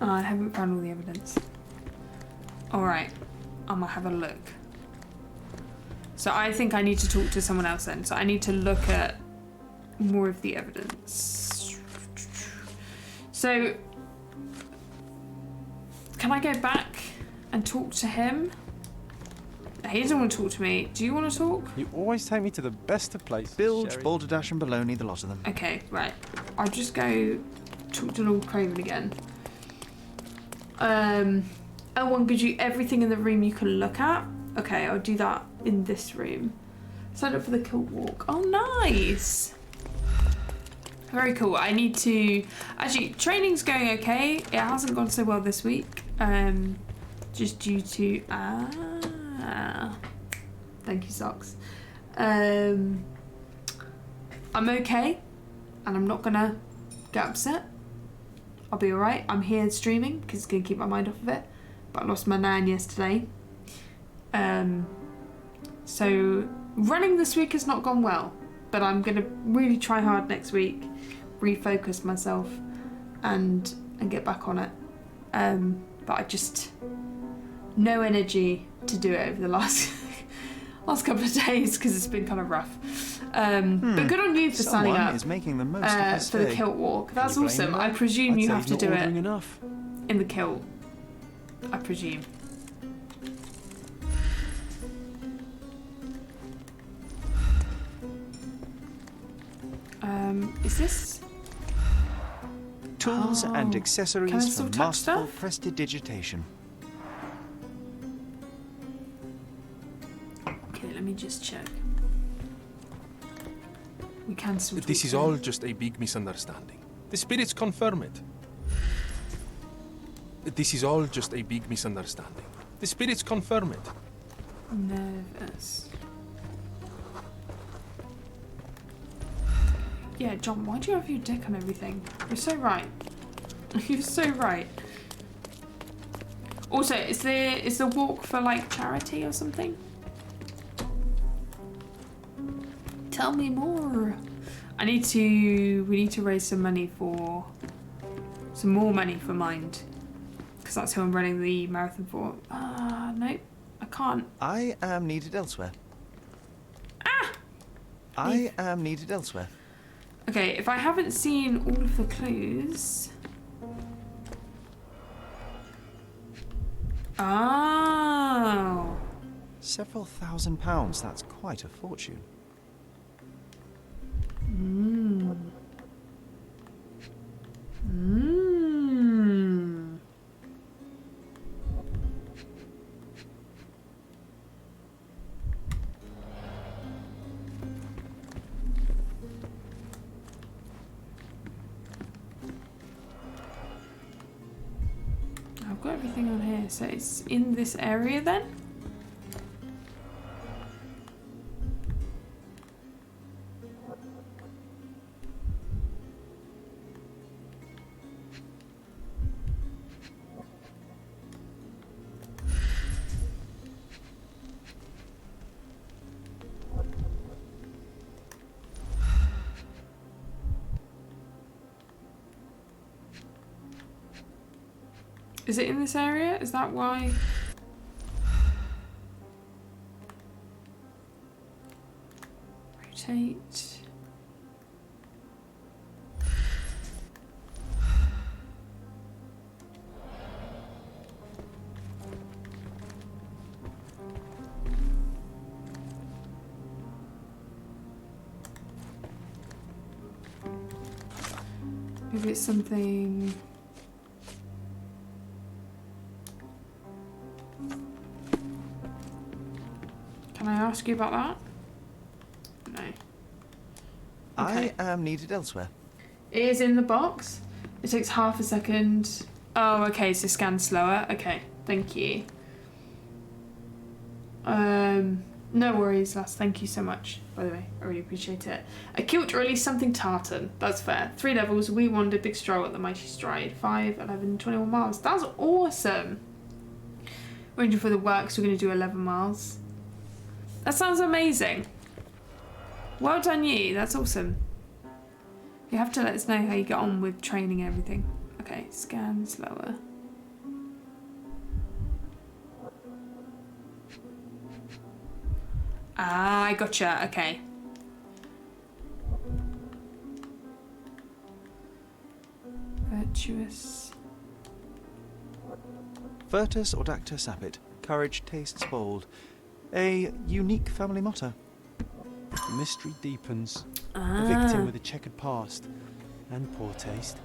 Oh, I haven't found all the evidence. Alright, I'm gonna have a look. So I think I need to talk to someone else then. So I need to look at more of the evidence. So, can I go back and talk to him? He doesn't want to talk to me. Do you want to talk? You always take me to the best of places, Bilge, Sherry. balderdash and baloney, the lot of them. Okay, right. I'll just go talk to Lord Craven again. L1 gives you everything in the room you can look at. Okay, I'll do that in this room. Sign up for the Kilt Walk. Oh, nice. Very cool. I need to... Actually, training's going okay. It hasn't gone so well this week. Just due to... Thank you, Socks. I'm okay. And I'm not gonna get upset. I'll be alright. I'm here streaming because it's going to keep my mind off of it. But I lost my nan yesterday. So running this week has not gone well. But I'm going to really try hard next week. Refocus myself and get back on it. But no energy to do it over the last couple of days because it's been kind of rough. But good on you for signing up is making the most of this for the day. kilt walk. That's Can you blame awesome. him? I presume I'd you say have he's to not do ordering it enough. in the kilt. I presume. Is this Tools and Can I accessories still for touch masterful stuff? prestidigitation. Okay, let me just check. We can still This talk is to all him. just a big misunderstanding. The spirits confirm it. This is all just a big misunderstanding. The spirits confirm it. Nervous. Yeah, John, why do you have your dick on everything? You're so right. You're so right. Also, is the walk for like charity or something? Tell me more. We need to raise some money for some more money for Mind. Because that's who I'm running the marathon for. Nope. I can't. I am needed elsewhere. I am needed elsewhere. Okay, if I haven't seen all of the clues. Oh. Several £1,000s, that's quite a fortune. Mmm. Mmm. I've got everything on here, so it's in this area then? Is it in this area? Is that why? Rotate. Maybe it's something. Can I ask you about that? No. Okay. I am needed elsewhere. It is in the box. It takes half a second. Oh, okay, so scan slower. Okay, thank you. No worries, lass. Thank you so much, by the way. I really appreciate it. A kilt or at least something tartan. That's fair. 3 levels. We wanted a big stroll at the mighty stride. 5, 11, 21 miles. That's awesome. Ranging for the works, we're going to do 11 miles. That sounds amazing. Well done you. That's awesome. You have to let us know how you get on with training and everything. Okay, scan slower. Ah, I gotcha. Okay. Virtuous. Virtus audacta sapit. Courage tastes bold. A unique family motto. The mystery deepens. Ah. A victim with a checkered past and poor taste.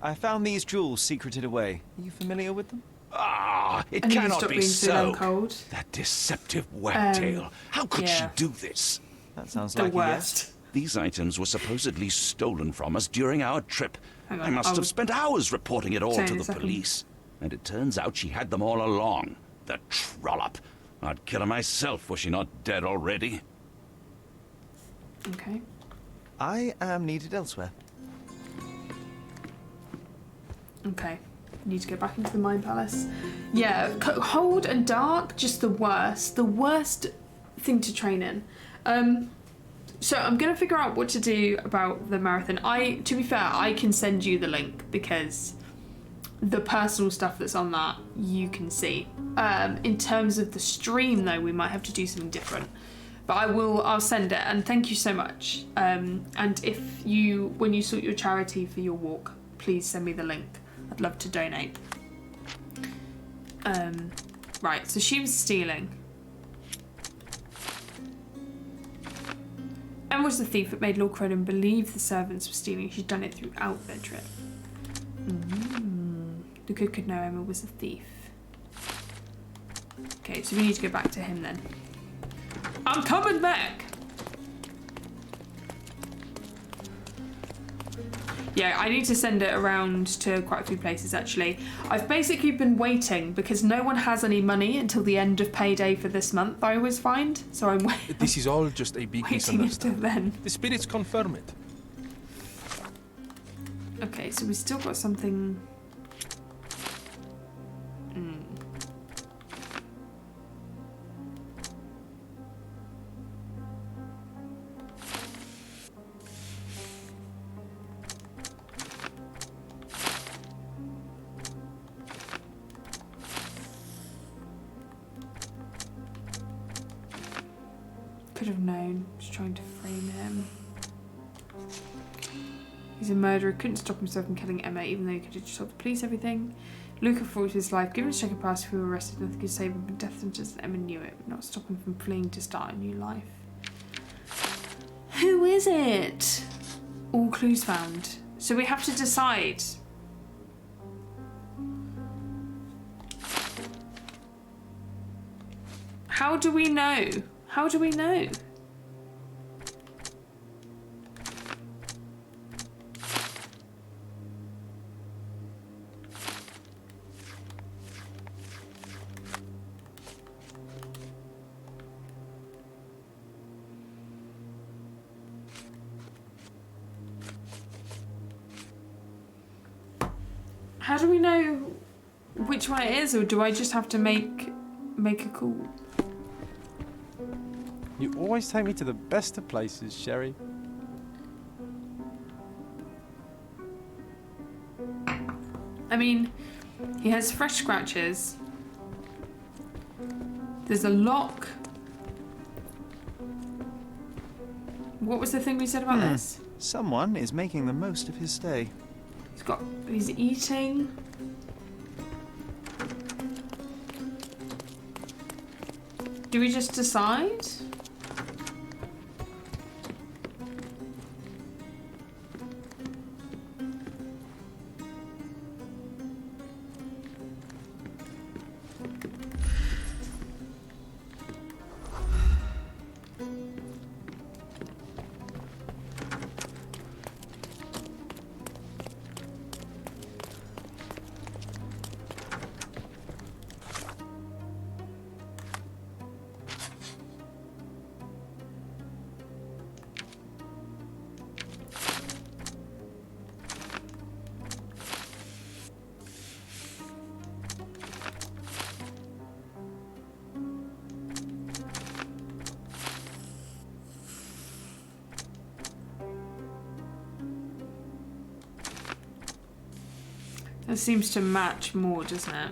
I found these jewels secreted away. Are you familiar with them? Ah, it I need to cannot stop be being so damn so. cold. That deceptive wagtail. How could she yeah. do this? That sounds The like worst. a yes. These items were supposedly stolen from us during our trip. Hang on, I must I'll- have spent hours reporting it all Say to in a the second. police. And it turns out she had them all along. The trollop. I'd kill her myself were she not dead already. Okay. I am needed elsewhere. Okay. Need to go back into the Mine Palace. Yeah, cold and dark, just the worst. The worst thing to train in. So I'm going to figure out what to do about the marathon. To be fair, I can send you the link because the personal stuff that's on that, you can see. In terms of the stream, though, we might have to do something different. But I'll send it, and thank you so much. And when you sort your charity for your walk, please send me the link. I'd love to donate. Right, so she was stealing. Emma was the thief that made Lord Crowden believe the servants were stealing. She'd done it throughout their trip. The good could know Emma was a thief. Okay, so we need to go back to him then. I'm coming back! Yeah, I need to send it around to quite a few places actually. I've basically been waiting because no one has any money until the end of payday for this month, I always find. So I'm waiting. This is all just a big misunderstanding. Until then. The spirits confirm it. Okay, so we've still got something. Could have known. Just trying to frame him. He's a murderer. Couldn't stop himself from killing Emma, even though he could have just told the police everything. Luca fought for his life. Given a second pass, if we were arrested, nothing could save him from death sentence. Emma knew it, would not stop him from fleeing to start a new life. Who is it? All clues found. So we have to decide. How do we know? How do we know? How do we know which one it is, or do I just have to make a call? You always take me to the best of places, Sherry. I mean, he has fresh scratches. There's a lock. What was the thing we said about this? Someone is making the most of his stay. He's eating. Do we just decide? That seems to match more, doesn't it?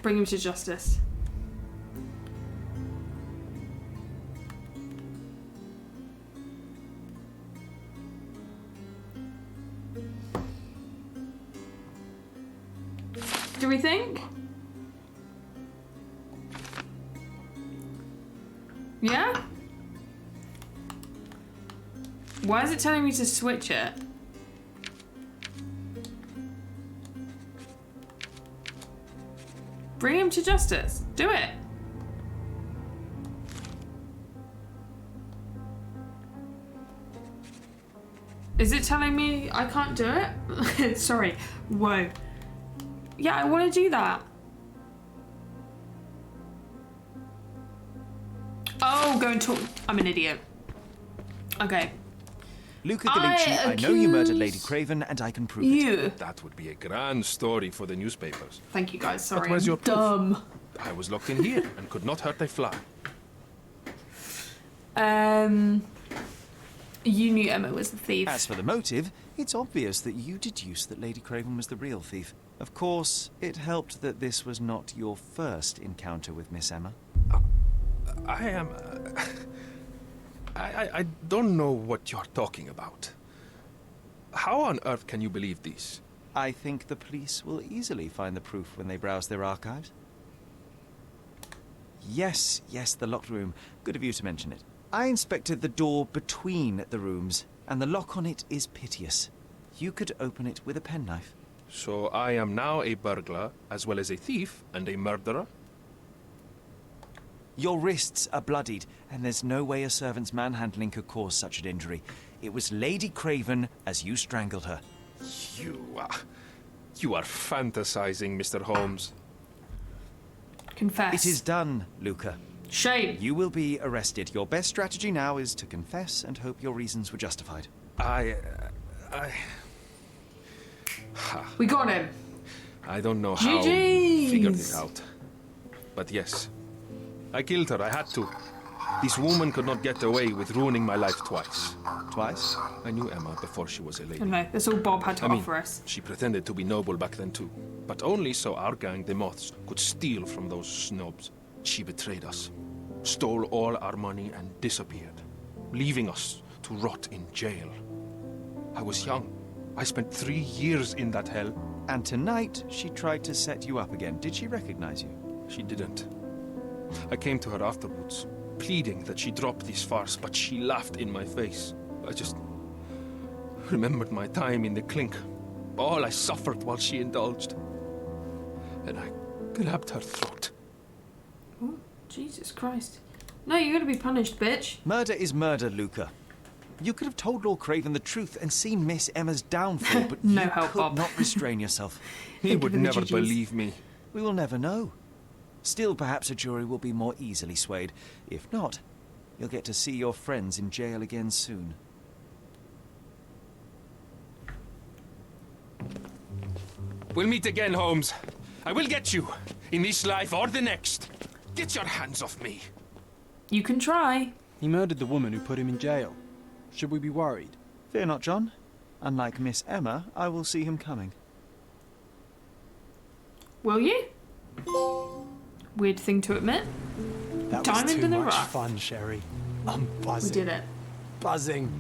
Bring him to justice. Do we think? Yeah? Why is it telling me to switch it? Bring him to justice. Do it. Is it telling me I can't do it? Sorry. Whoa. Yeah, I want to do that. Oh, go and talk. I'm an idiot. Okay. Luca Gallucci, I know you murdered Lady Craven, and I can prove it. That would be a grand story for the newspapers. Thank you guys, sorry. But where's your proof? Dumb. I was locked in here and could not hurt a fly. You knew Emma was the thief. As for the motive, it's obvious that you deduced that Lady Craven was the real thief. Of course, it helped that this was not your first encounter with Miss Emma. I am... I don't know what you're talking about. How on earth can you believe this? I think the police will easily find the proof when they browse their archives. Yes, the locked room. Good of you to mention it. I inspected the door between the rooms, and the lock on it is piteous. You could open it with a penknife. So I am now a burglar, as well as a thief and a murderer? Your wrists are bloodied, and there's no way a servant's manhandling could cause such an injury. It was Lady Craven as you strangled her. You are fantasizing, Mr. Holmes. Confess. It is done, Luca. Shame. You will be arrested. Your best strategy now is to confess and hope your reasons were justified. We got him. I don't know how you figured it out. But yes, I killed her. I had to. This woman could not get away with ruining my life twice. Twice? I knew Emma before she was a lady. I don't know. That's all Bob had to offer us. She pretended to be noble back then too. But only so our gang, the Moths, could steal from those snobs. She betrayed us, stole all our money and disappeared, leaving us to rot in jail. I was young. I spent 3 years in that hell. And tonight, she tried to set you up again. Did she recognize you? She didn't. I came to her afterwards, pleading that she drop this farce, but she laughed in my face. I just remembered my time in the clink, all I suffered while she indulged. And I grabbed her throat. Oh, Jesus Christ. No, you're gonna be punished, bitch. Murder is murder, Luca. You could have told Lord Craven the truth and seen Miss Emma's downfall, but no you help, could Bob. not restrain yourself. He would never believe me. We will never know. Still, perhaps a jury will be more easily swayed. If not, you'll get to see your friends in jail again soon. We'll meet again, Holmes. I will get you, in this life or the next. Get your hands off me. You can try. He murdered the woman who put him in jail. Should we be worried? Fear not, John. Unlike Miss Emma, I will see him coming. Will you? Weird thing to admit. That Diamond was too in the much rough. fun, Sherry. I'm buzzing. We did it. Buzzing.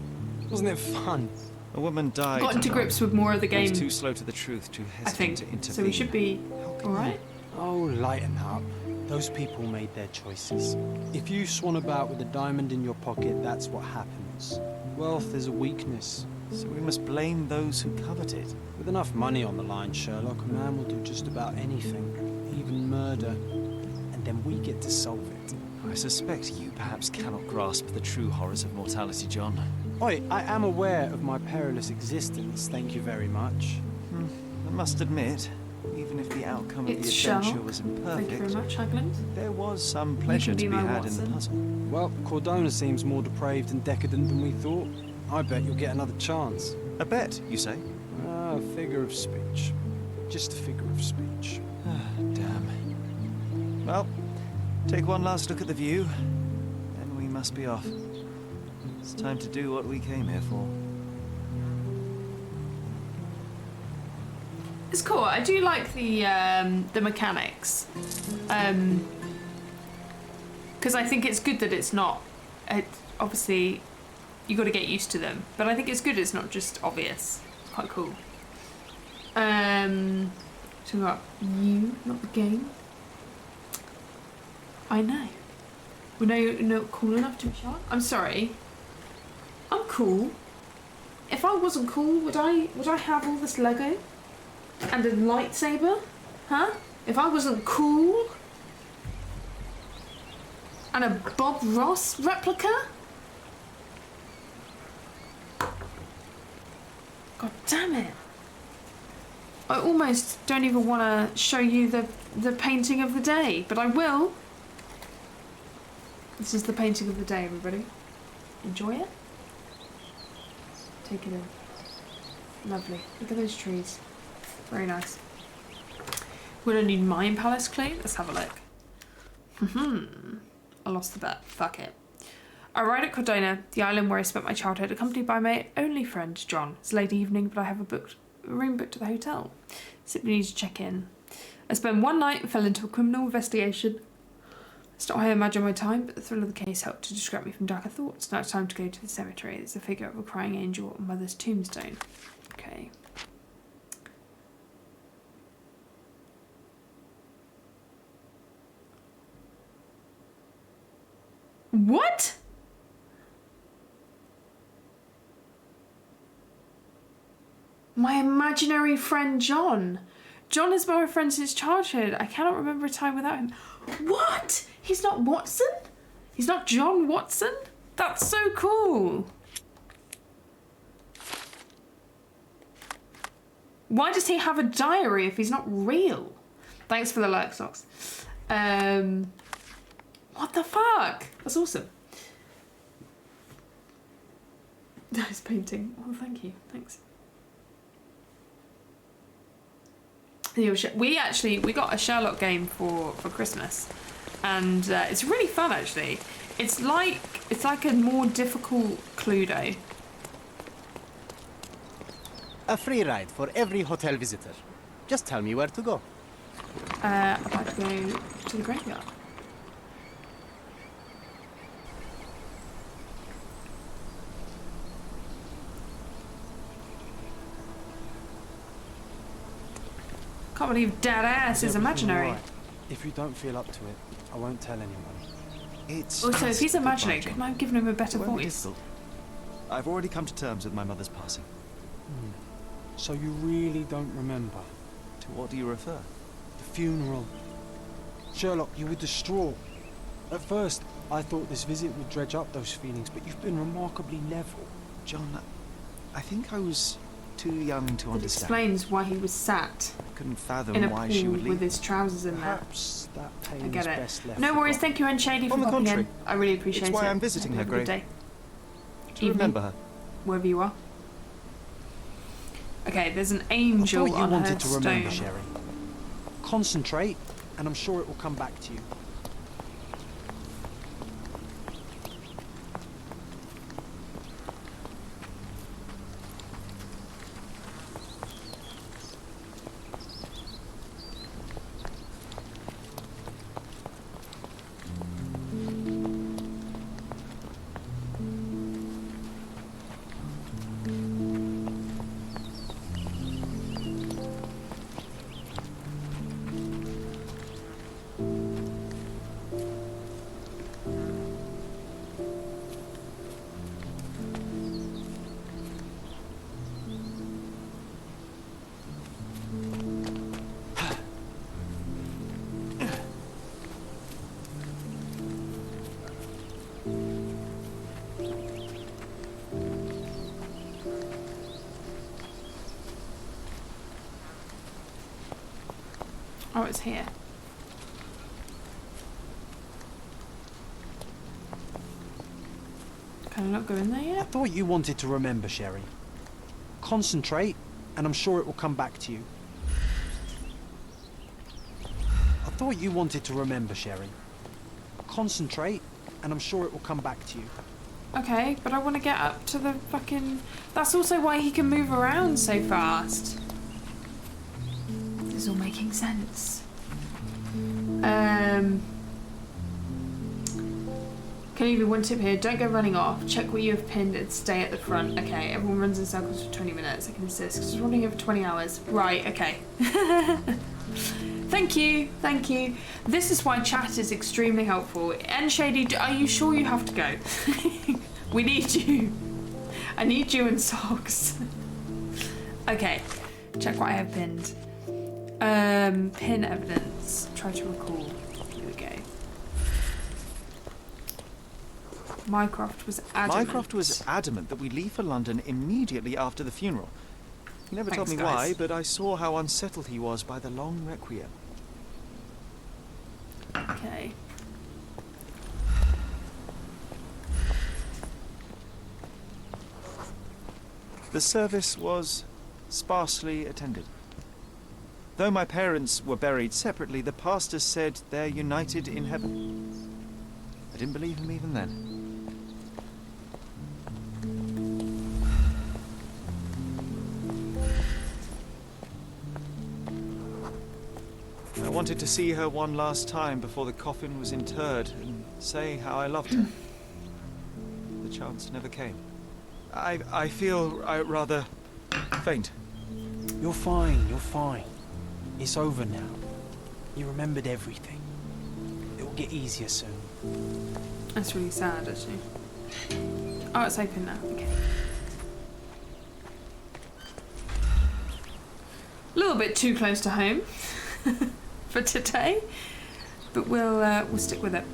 Wasn't it fun? A woman died. Got into grips with more of the game. He was too slow to the truth, too I hesitant think. to intervene. So we should be alright. Oh, lighten up. Those people made their choices. If you swan about with a diamond in your pocket, that's what happens. Wealth is a weakness. So we must blame those who covet it. With enough money on the line, Sherlock, a man will do just about anything, even murder. And then we get to solve it. I suspect you perhaps cannot grasp the true horrors of mortality, John. Oi, I am aware of my perilous existence, thank you very much. I must admit, even if the outcome of the adventure was imperfect, Thank you very much, Hagland. there was some pleasure to be had in the puzzle. Well, Cordona seems more depraved and decadent than we thought. I bet you'll get another chance. A bet, you say? A figure of speech. Just a figure of speech. Damn. Well, take one last look at the view, then we must be off. It's time to do what we came here for. It's cool. I do like the mechanics, because I think it's good that it's not. Obviously, you got to get used to them, but I think it's good it's not just obvious. It's quite cool. So we got you, not the game. I know. We know you're not cool enough to be shot. I'm sorry. I'm cool. if I wasn't cool, would I have all this Lego? And a lightsaber? Huh? If I wasn't cool? And a Bob Ross replica? God damn it. I almost don't even want to show you the painting of the day, but I will. This is the painting of the day, everybody. Enjoy it. Take it in. Lovely. Look at those trees. Very nice. We're gonna need Mine Palace clue. Let's have a look. I lost the bet. Fuck it. I arrived at Cordona, the island where I spent my childhood, accompanied by my only friend, John. It's late evening, but I have a room booked at the hotel. Simply need to check in. I spent one night and fell into a criminal investigation. It's not how I imagine my time, but the thrill of the case helped to distract me from darker thoughts. Now it's time to go to the cemetery. There's a figure of a crying angel on Mother's tombstone. Okay. What? My imaginary friend John. John has been my friend since childhood. I cannot remember a time without him. What? He's not Watson? He's not John Watson? That's so cool. Why does he have a diary if he's not real? Thanks for the like socks. What the fuck? That's awesome. Nice painting. Oh, thank you. Thanks. We got a Sherlock game for Christmas, and it's really fun actually. It's like a more difficult Cluedo. A free ride for every hotel visitor. Just tell me where to go. I'd like to go to the graveyard. Can't believe dead ass is imaginary. Right? If you don't feel up to it, I won't tell anyone. It's also, if he's imagining, couldn't I have given him a better voice? I've already come to terms with my mother's passing. So you really don't remember? To what do you refer? The funeral. Sherlock, you were distraught. At first, I thought this visit would dredge up those feelings, but you've been remarkably level. John, I think I was too young to understand. Explains why he was sat couldn't fathom in a why pool she would leave. with his trousers in there. Perhaps that pain I get is it. best left No worries, thank you, and Shady, for On the popping contrary, in. I really appreciate it. it's why I'm visiting her Have a good grave. day. To remember her. Wherever you are. Okay, there's an angel I thought you on her wanted to remember, stone. Sherry. Concentrate, and I'm sure it will come back to you. Oh, it's here. Can I not go in there yet? I thought you wanted to remember, Sherry. Concentrate, and I'm sure it will come back to you. I thought you wanted to remember, Sherry. Concentrate, and I'm sure it will come back to you. Okay, but I want to get up to the fucking... That's also why he can move around so fast. This is all making sense. Can you give me one tip here? Don't go running off. Check what you have pinned and stay at the front. Okay, everyone runs in circles for 20 minutes. I can assist, because I was running here for 20 hours. Right, okay. Thank you, thank you. This is why chat is extremely helpful. And Shady, are you sure you have to go? We need you. I need you in socks. Okay, check what I have pinned. Pin evidence. Try to recall. Here we go. Mycroft was adamant. Mycroft was adamant that we leave for London immediately after the funeral. He never told me why, but I saw how unsettled he was by the long requiem. Okay. The service was sparsely attended. Though my parents were buried separately, the pastor said they're united in heaven. I didn't believe him even then. I wanted to see her one last time before the coffin was interred and say how I loved her. The chance never came. I feel rather faint. You're fine, you're fine. It's over now. You remembered everything. It will get easier soon. That's really sad, actually. Oh, it's open now. Okay. A little bit too close to home for today, but we'll stick with it.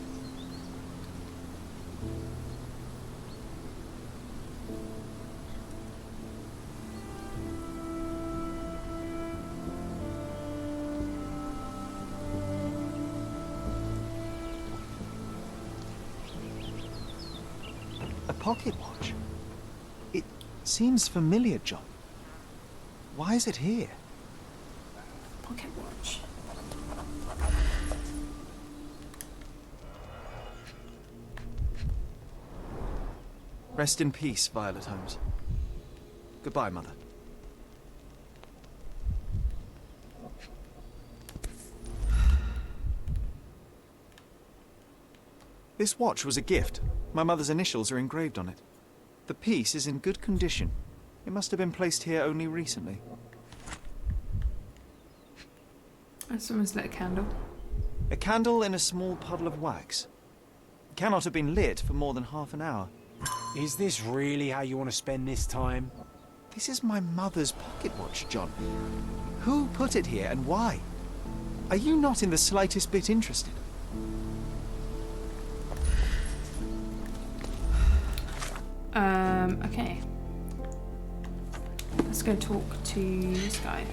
A pocket watch? It seems familiar, John. Why is it here? Pocket watch. Rest in peace, Violet Holmes. Goodbye, Mother. This watch was a gift. My mother's initials are engraved on it. The piece is in good condition. It must have been placed here only recently. Someone's lit a candle. A candle in a small puddle of wax. It cannot have been lit for more than half an hour. Is this really how you want to spend this time? This is my mother's pocket watch, John. Who put it here and why? Are you not in the slightest bit interested? Okay. Let's go talk to this guy.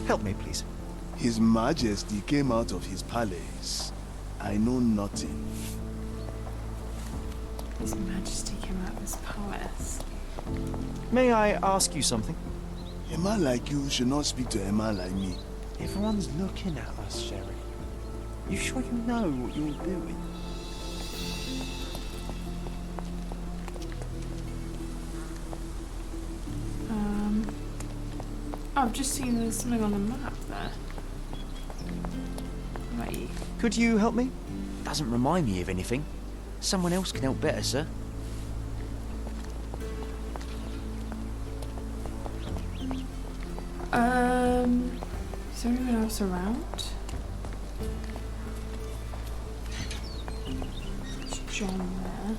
Help me, please. His Majesty came out of his palace. I know nothing. His Majesty came out of his palace. May I ask you something? A man like you should not speak to a man like me. Everyone's looking at us, Sherry. You sure you know what you're doing? I've just seen there's something on the map there. Right. Could you help me? Doesn't remind me of anything. Someone else can help better, sir. Is there anyone else around? There's John there.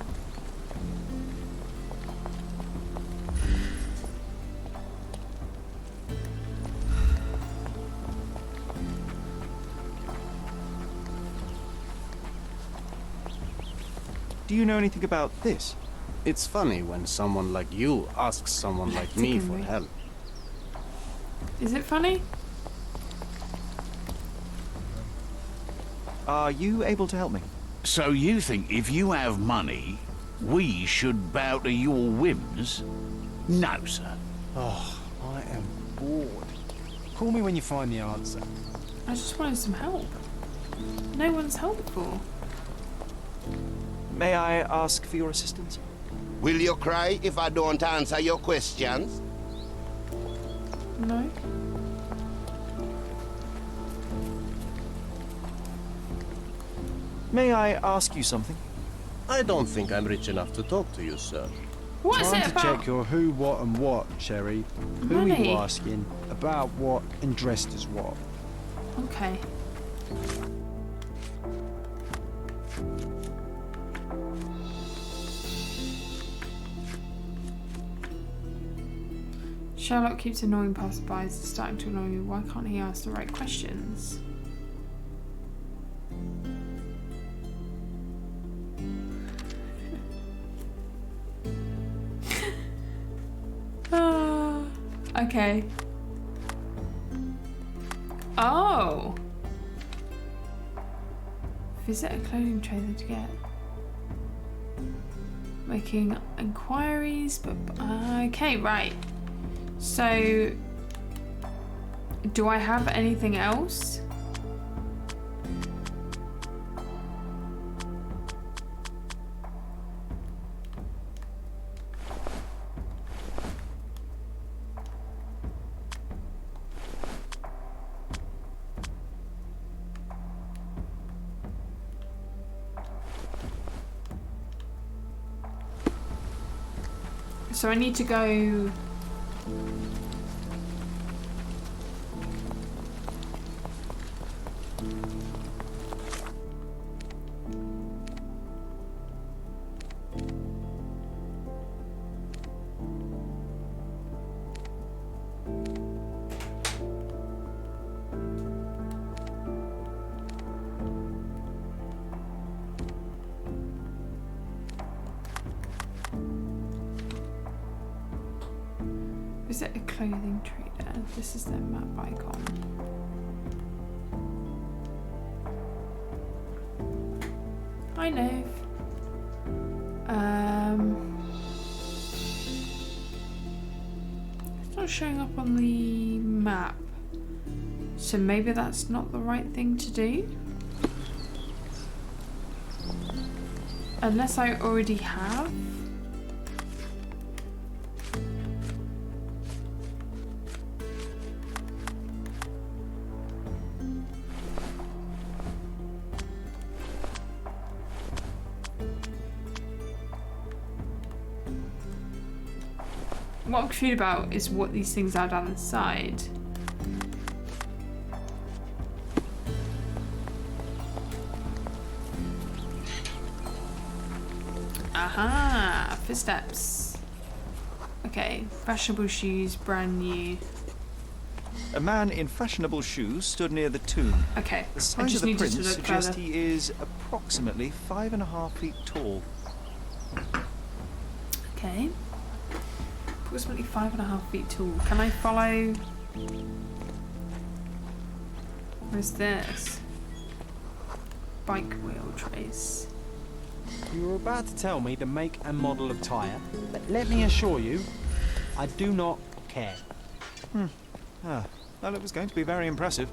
Do you know anything about this? It's funny when someone like you asks someone like me for help. Is it funny? Are you able to help me? So you think if you have money, we should bow to your whims? No, sir. Oh, I am bored. Call me when you find the answer. I just wanted some help. No one's helpful. May I ask for your assistance? Will you cry if I don't answer your questions? No. May I ask you something? I don't think I'm rich enough to talk to you, sir. What is Trying it to about? check your who, what, and what, Sherry. Who are Money. you asking? About what and dressed as what? Okay. Sherlock keeps annoying passerbys. It's starting to annoy me. Why can't he ask the right questions? Okay. Oh! Visit a clothing trailer to get. Making inquiries, but okay, right. So, do I have anything else? So I need to go... Visit a clothing trader. This is their map icon. Hi, Nove. It's not showing up on the map. So maybe that's not the right thing to do? Unless I already have? What I'm confused about is what these things are down the side. Aha! Footsteps. Okay, fashionable shoes, brand new. A man in fashionable shoes stood near the tomb. Okay, The I signs just of the needed to prints look suggest further. he is approximately 5.5 feet tall. Okay. Approximately 5.5 feet tall. Can I follow? Where's this? Bike wheel trace. You were about to tell me the make and model of tyre, but let me assure you, I do not care. Ah, well, it was going to be very impressive.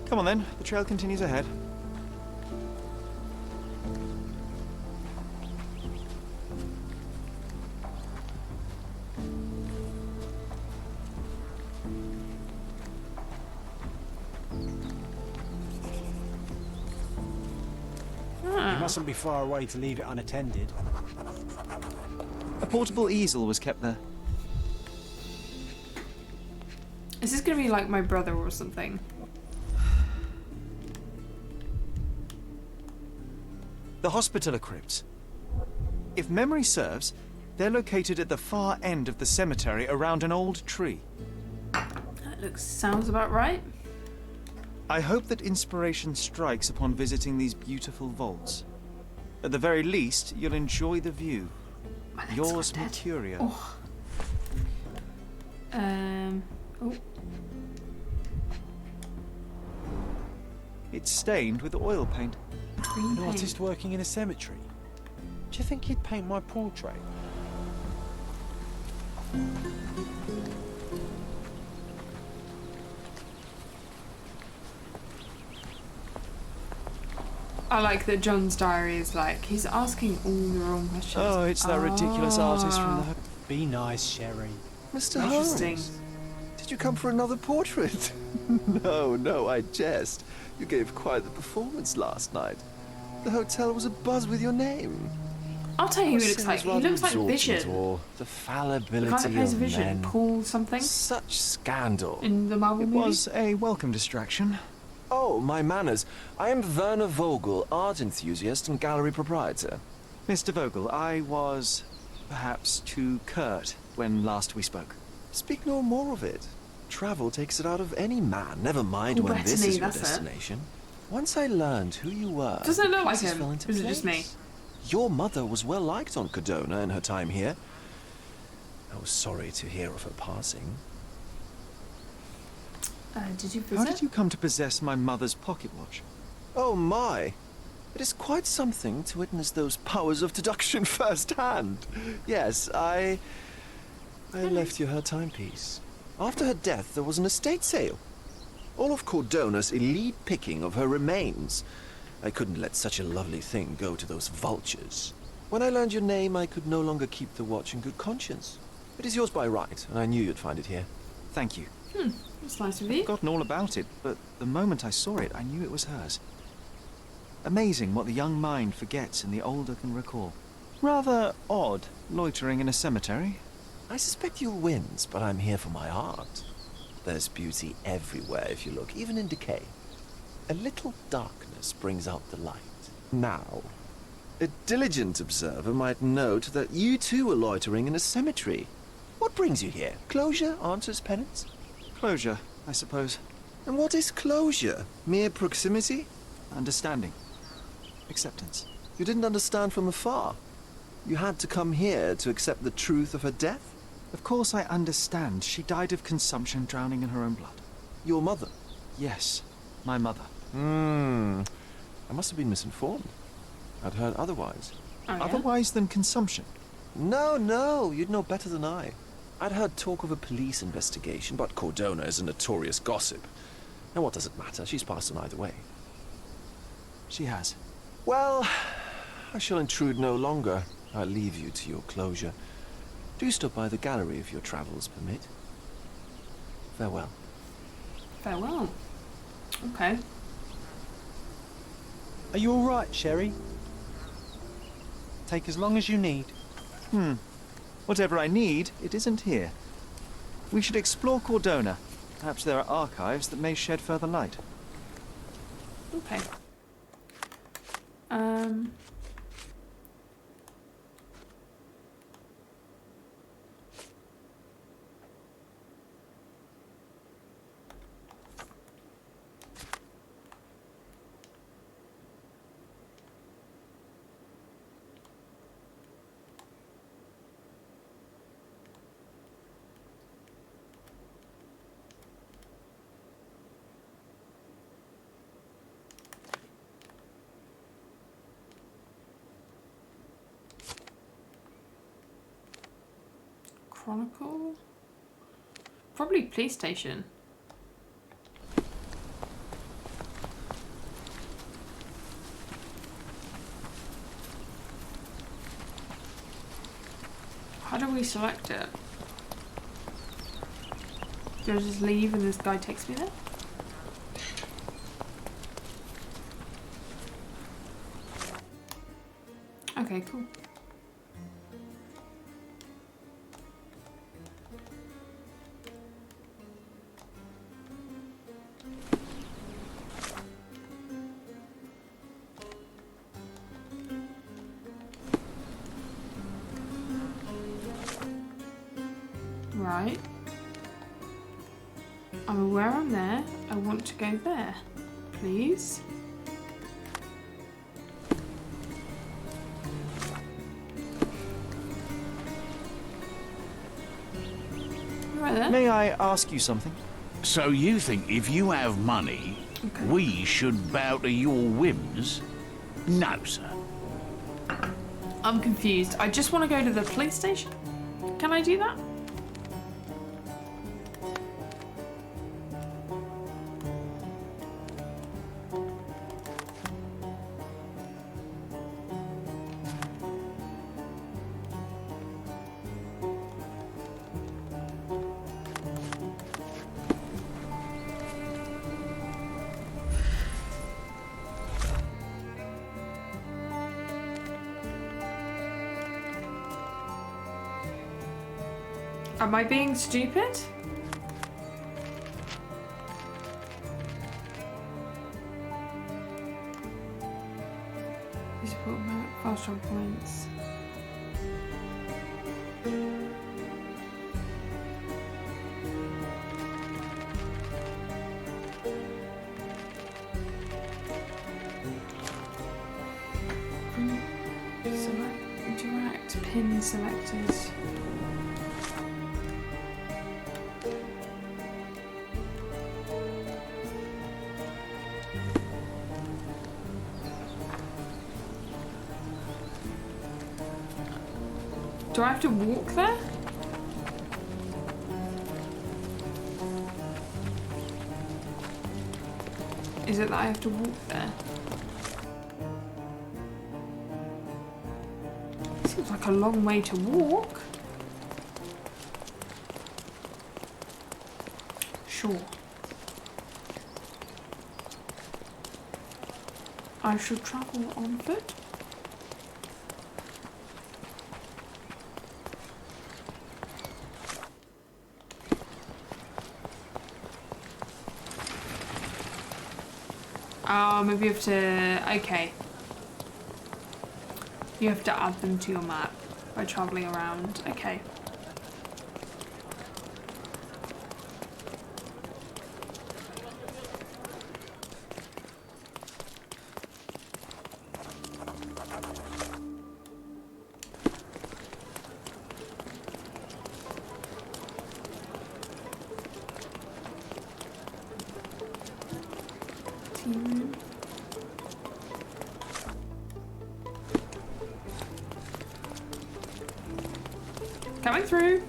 Come on then, the trail continues ahead. You mustn't be far away to leave it unattended. A portable easel was kept there. Is this gonna be like my brother or something? The Hospitaller crypts. If memory serves, they're located at the far end of the cemetery around an old tree. That sounds about right. I hope that inspiration strikes upon visiting these beautiful vaults. At the very least, you'll enjoy the view. Yours, Mercuria. Oh. Oh. It's stained with oil paint. An artist working in a cemetery. Do you think he'd paint my portrait? I like that John's diary is like, he's asking all the wrong questions. Oh, it's that ridiculous artist from the... Be nice, Sherry. Mr. Interesting. Holmes, did you come for another portrait? No, I jest. You gave quite the performance last night. The hotel was abuzz with your name. I'll tell you who he looks like. He looks like Vision. The The fallibility guy that plays of Vision, men. Paul something, Such scandal. in the Marvel It movie. was a welcome distraction. Oh, my manners. I am Werner Vogel, art enthusiast and gallery proprietor. Mr. Vogel, I was perhaps too curt when last we spoke. Speak no more of it. Travel takes it out of any man, never mind when this is your destination. Once I learned who you were, doesn't it look like pieces him? fell into Is it just me? place. Your mother was well liked on Codona in her time here. I was sorry to hear of her passing. Did you visit? How did you come to possess my mother's pocket watch? Oh my! It is quite something to witness those powers of deduction firsthand. Yes, I left you her timepiece. After her death, there was an estate sale. All of Cordona's elite picking of her remains. I couldn't let such a lovely thing go to those vultures. When I learned your name, I could no longer keep the watch in good conscience. It is yours by right, and I knew you'd find it here. Thank you. That's nice of you. I've forgotten all about it, but the moment I saw it, I knew it was hers. Amazing what the young mind forgets and the older can recall. Rather odd, loitering in a cemetery. I suspect you'll win, but I'm here for my art. There's beauty everywhere if you look, even in decay. A little darkness brings out the light. Now, a diligent observer might note that you too are loitering in a cemetery. What brings you here? Closure answers penance? Closure, I suppose. And what is closure? Mere proximity? Understanding. Acceptance. You didn't understand from afar. You had to come here to accept the truth of her death? Of course I understand. She died of consumption, drowning in her own blood. Your mother? Yes, my mother. I must have been misinformed. I'd heard otherwise. Oh, yeah? Otherwise than consumption? No, you'd know better than I. I'd heard talk of a police investigation, but Cordona is a notorious gossip. And what does it matter? She's passed on either way. She has. Well, I shall intrude no longer. I'll leave you to your closure. Do stop by the gallery if your travels permit. Farewell. Farewell. Okay. Are you all right, Sherry? Take as long as you need. Whatever I need, it isn't here. We should explore Cordona. Perhaps there are archives that may shed further light. Okay. Chronicle? Probably police station. How do we select it? Do I just leave and this guy takes me there? Okay, cool. Right. I'm aware I'm there. I want to go there. Please. Right there. May I ask you something? So you think if you have money, we should bow to your whims? No, sir. I'm confused. I just want to go to the police station. Can I do that? Am I being stupid? These are fast travel points. selectors. Do I have to walk there? Is it that I have to walk there? Seems like a long way to walk. Sure. I should travel on foot. Oh, maybe you have to... Okay. You have to add them to your map by travelling around. Okay. Coming through.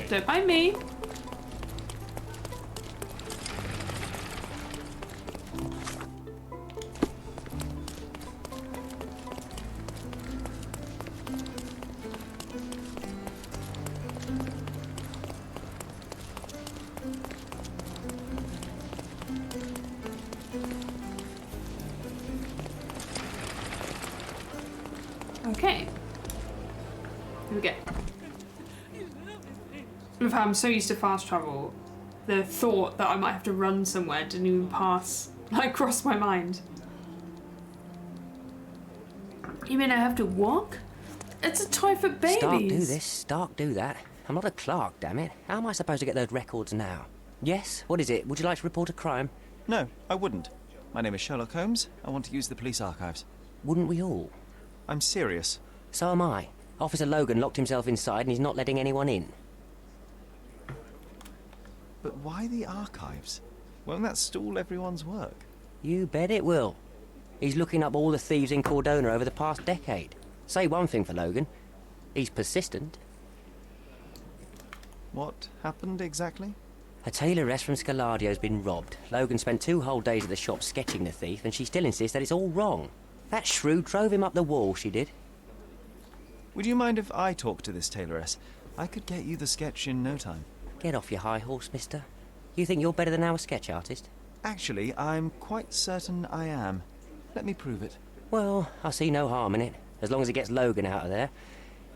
Don't mind me. Okay. Here we go. I'm so used to fast travel, the thought that I might have to run somewhere didn't even cross my mind. You mean I have to walk? It's a toy for babies. Stark do this, Stark do that. I'm not a clerk, damn it. How am I supposed to get those records now? Yes? What is it? Would you like to report a crime? No, I wouldn't. My name is Sherlock Holmes. I want to use the police archives. Wouldn't we all? I'm serious. So am I. Officer Logan locked himself inside and he's not letting anyone in. But why the archives? Won't that stall everyone's work? You bet it will. He's looking up all the thieves in Cordona over the past decade. Say one thing for Logan. He's persistent. What happened exactly? A tailoress from Scaladio's been robbed. Logan spent 2 whole days at the shop sketching the thief, and she still insists that it's all wrong. That shrew drove him up the wall, she did. Would you mind if I talk to this tailoress? I could get you the sketch in no time. Get off your high horse, mister. You think you're better than our sketch artist? Actually, I'm quite certain I am. Let me prove it. Well, I see no harm in it, as long as it gets Logan out of there.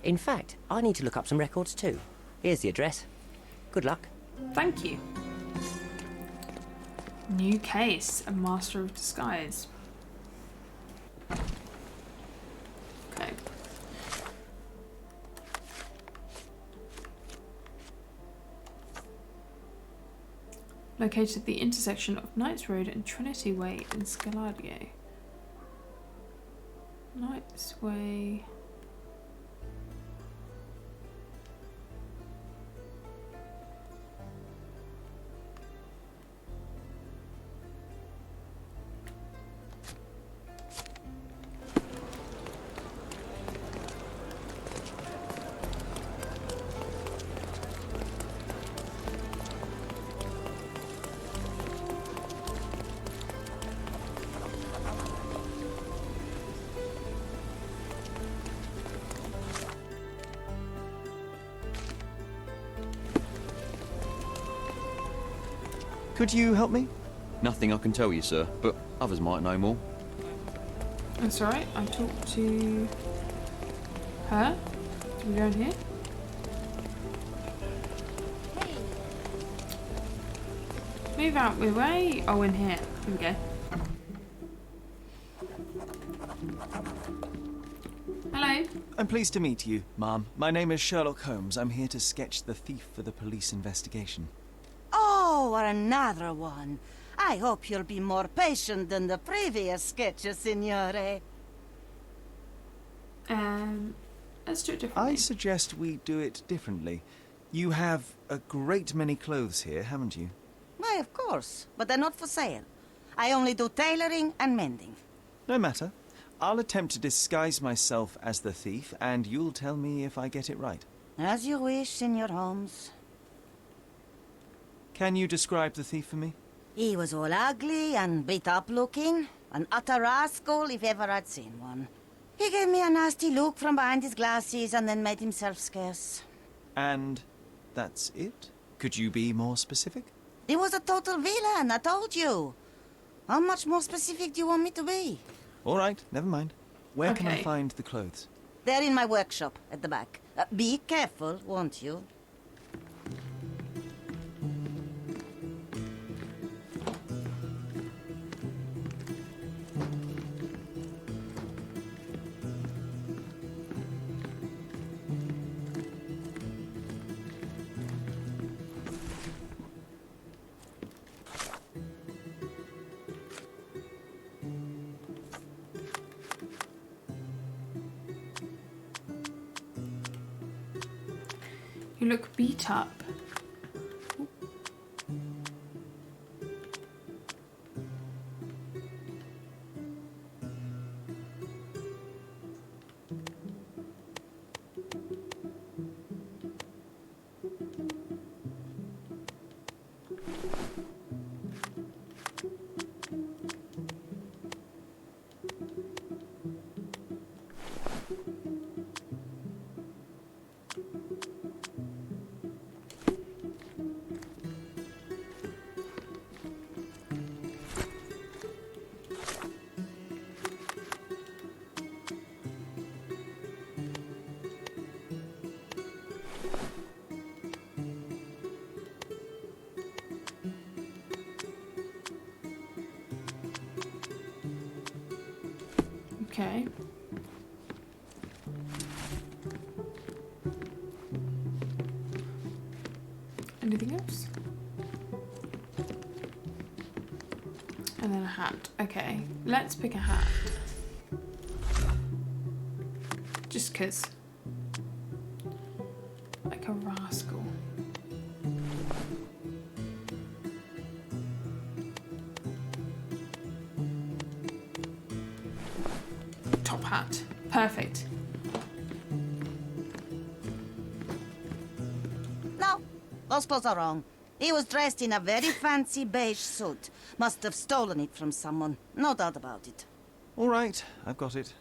In fact, I need to look up some records too. Here's the address. Good luck. Thank you. New case, a master of disguise. Okay. Located at the intersection of Knights Road and Trinity Way in Scaladio. Knights Way. Could you help me? Nothing I can tell you, sir, but others might know more. That's alright, I talked to her. Do we go in here? Move out the way. Oh, in here. Here we go. Hello. I'm pleased to meet you, ma'am. My name is Sherlock Holmes. I'm here to sketch the thief for the police investigation. Oh, another one. I hope you'll be more patient than the previous sketches, signore. Let's do it differently. I suggest we do it differently. You have a great many clothes here, haven't you? Why, of course, but they're not for sale. I only do tailoring and mending. No matter. I'll attempt to disguise myself as the thief, and you'll tell me if I get it right. As you wish, Senor Holmes. Can you describe the thief for me? He was all ugly and beat up looking. An utter rascal if ever I'd seen one. He gave me a nasty look from behind his glasses and then made himself scarce. And that's it? Could you be more specific? He was a total villain, I told you. How much more specific do you want me to be? All right, never mind. Where can I Okay. find the clothes? They're in my workshop at the back. Be careful, won't you? You look beat up. Okay. Anything else? And then a hat. Okay, let's pick a hat. Just 'cause. Like a rascal. Top hat. Perfect. No, those clothes are wrong. He was dressed in a very fancy beige suit. Must have stolen it from someone. No doubt about it. All right, I've got it.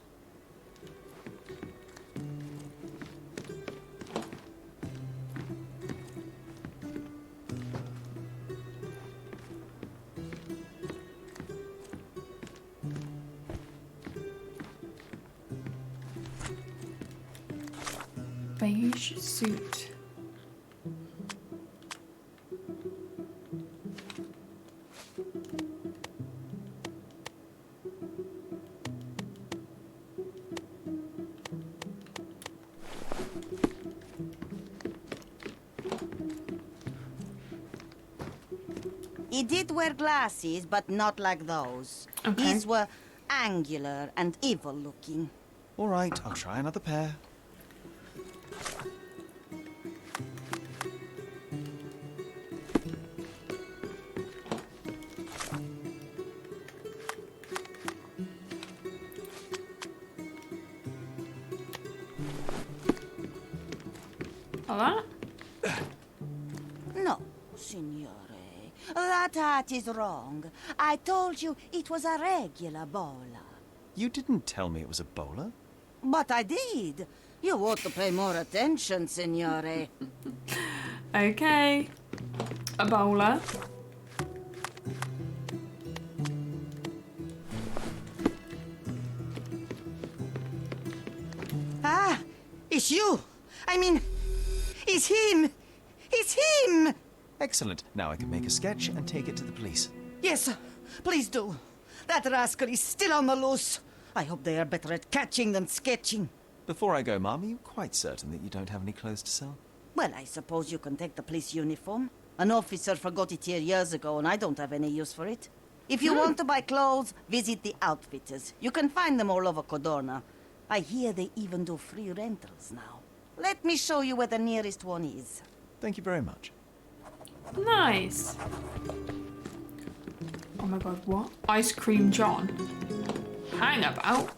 Beige suit. He did wear glasses, but not like those. Okay. His were angular and evil-looking. All right, I'll try another pair. Like that? No, signore. That hat is wrong. I told you it was a regular bowler. You didn't tell me it was a bowler. But I did. You ought to pay more attention, signore. Okay. A bowler. Ah, it's you. I mean, it's him. It's him. Excellent. Now I can make a sketch and take it to the police. Yes, please do. That rascal is still on the loose. I hope they are better at catching than sketching. Before I go, Mum, are you quite certain that you don't have any clothes to sell? Well, I suppose you can take the police uniform. An officer forgot it here years ago, and I don't have any use for it. If you want to buy clothes, visit the outfitters. You can find them all over Codorna. I hear they even do free rentals now. Let me show you where the nearest one is. Thank you very much. Nice. Oh my god, what? Ice Cream John. Hang about.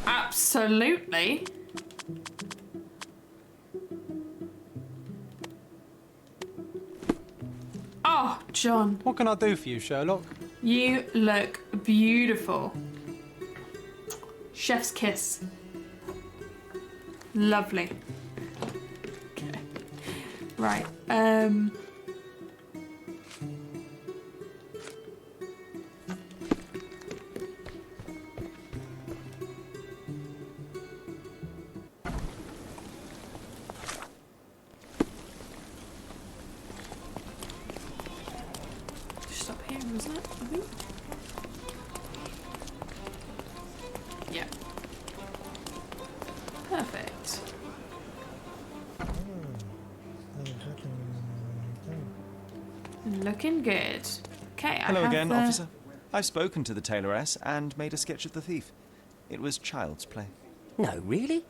Absolutely. Oh, John. What can I do for you, Sherlock? You look beautiful. Chef's kiss. Lovely. Okay. Right. Just up here, was it? I think. Yeah. Perfect. Looking good. Okay, Hello I have again, the... officer. I've spoken to the tailoress and made a sketch of the thief. It was child's play. No, really?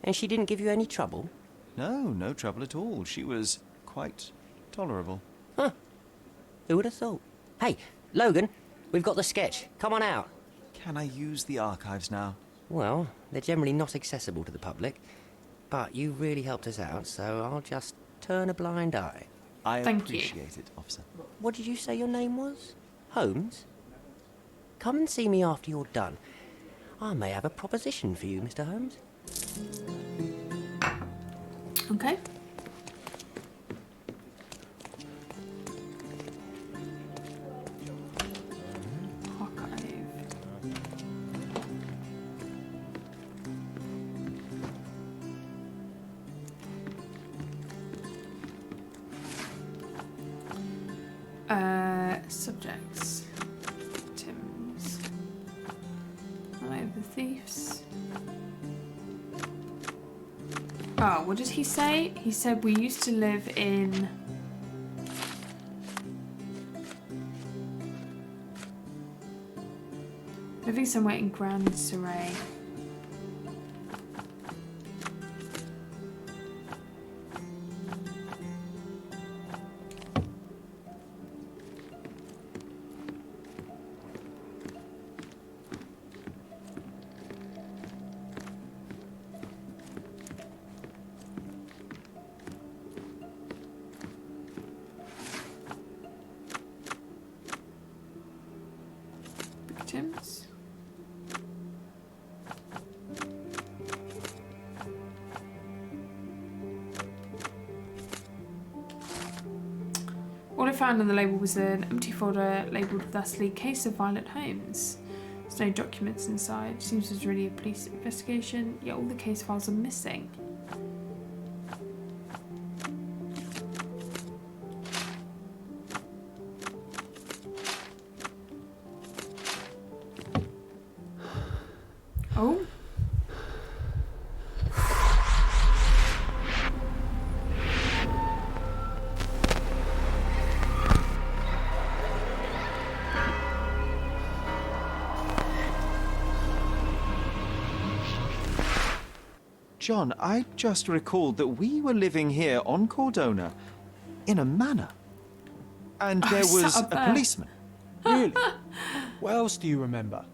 And she didn't give you any trouble? No, no trouble at all. She was quite tolerable. Huh. Who would have thought? Hey, Logan, we've got the sketch. Come on out. Can I use the archives now? Well, they're generally not accessible to the public, but you really helped us out, so I'll just turn a blind eye. I Thank you. appreciate it, officer. What did you say your name was? Holmes? Come and see me after you're done. I may have a proposition for you, Mr. Holmes. Okay. Archive. Subjects. Victims. Eye of the thieves. Oh, what did he say? He said we used to live in... Living somewhere in Grand Surrey. Victims. All I found on the label was an empty folder labelled thusly Case of Violent Homes. There's no documents inside. Seems there's really a police investigation, yet all the case files are missing. Oh. John, I just recalled that we were living here on Cordona in a manor. And there was a policeman. Really? What else do you remember?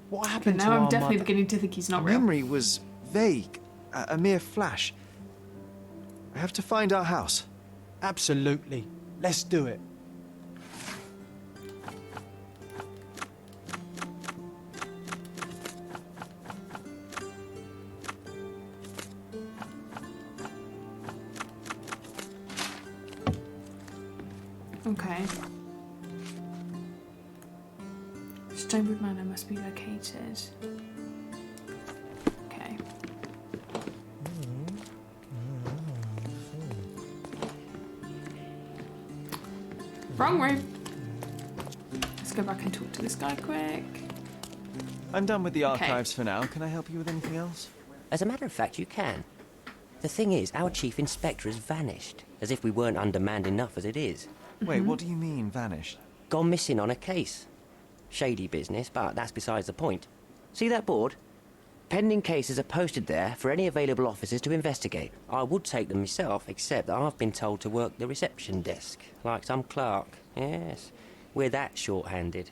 What But happened to now I'm our definitely mother? beginning to think he's not real. Memory was vague, a mere flash. I have to find our house. Absolutely. Let's do it. Okay. Stonewood Manor must be located. Okay. Wrong room. Let's go back and talk to this guy quick. I'm done with the archives for now. Can I help you with anything else? As a matter of fact, you can. The thing is, our chief inspector has vanished, as if we weren't undermanned enough as it is. Wait, what do you mean, vanished? Gone missing on a case. Shady business, but that's besides the point. See that board? Pending cases are posted there for any available officers to investigate. I would take them myself, except that I've been told to work the reception desk, like some clerk. Yes, we're that short-handed.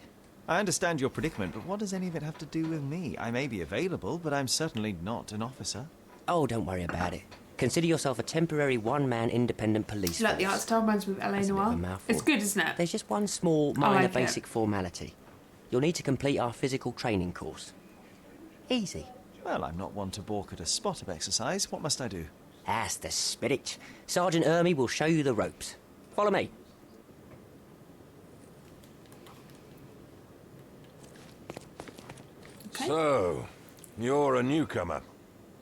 I understand your predicament, but what does any of it have to do with me? I may be available, but I'm certainly not an officer. Oh, don't worry about it. Consider yourself a temporary one-man independent police Like the art force. style reminds me of LA Noire. It's good, isn't it? There's just one small, minor like basic formality. You'll need to complete our physical training course. Easy. Well, I'm not one to balk at a spot of exercise. What must I do? That's the spirit. Sergeant Ermy will show you the ropes. Follow me. Okay. So, you're a newcomer.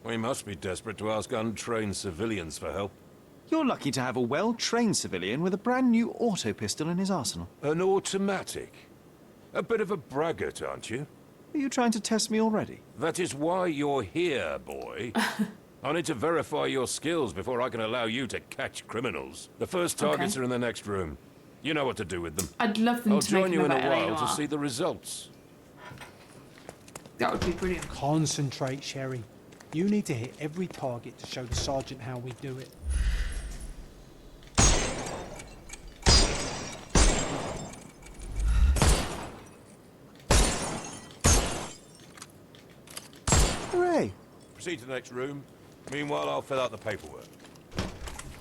We must be desperate to ask untrained civilians for help. You're lucky to have a well-trained civilian with a brand new auto pistol in his arsenal. An automatic? A bit of a braggart, aren't you? Are you trying to test me already? That is why you're here, boy. I need to verify your skills before I can allow you to catch criminals. The first targets are in the next room. You know what to do with them. I'd love them I'll to join make you them in a about LA while to Noire. see the results. That would be brilliant. Concentrate, Sherry. You need to hit every target to show the sergeant how we do it. Hooray! Proceed to the next room. Meanwhile, I'll fill out the paperwork.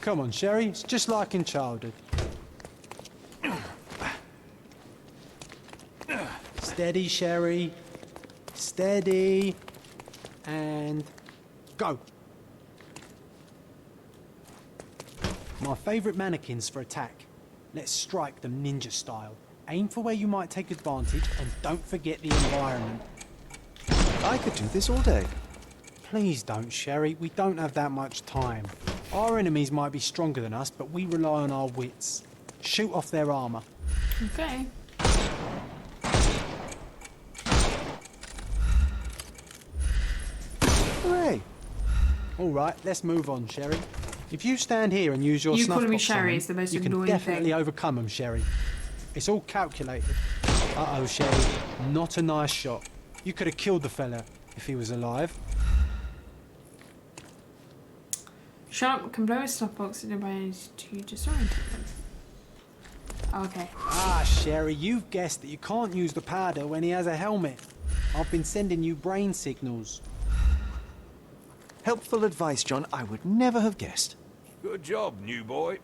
Come on, Sherry. It's just like in childhood. Steady, Sherry. Steady. And go. My favourite mannequins for attack. Let's strike them ninja style. Aim for where you might take advantage and don't forget the environment. I could do this all day. Please don't, Sherry. We don't have that much time. Our enemies might be stronger than us, but we rely on our wits. Shoot off their armour. Okay. Hooray! All right, let's move on, Sherry. If you stand here and use your You snuff calling me box Sherry on is the them, most you can annoying definitely thing. overcome them, Sherry. It's all calculated. Uh-oh, Sherry. Not a nice shot. You could have killed the fella if he was alive. Sherlock can blow a snuff box in by to disorient them. Okay. Ah, Sherry, you've guessed that you can't use the powder when he has a helmet. I've been sending you brain signals. Helpful advice, John. I would never have guessed. Good job, new boy.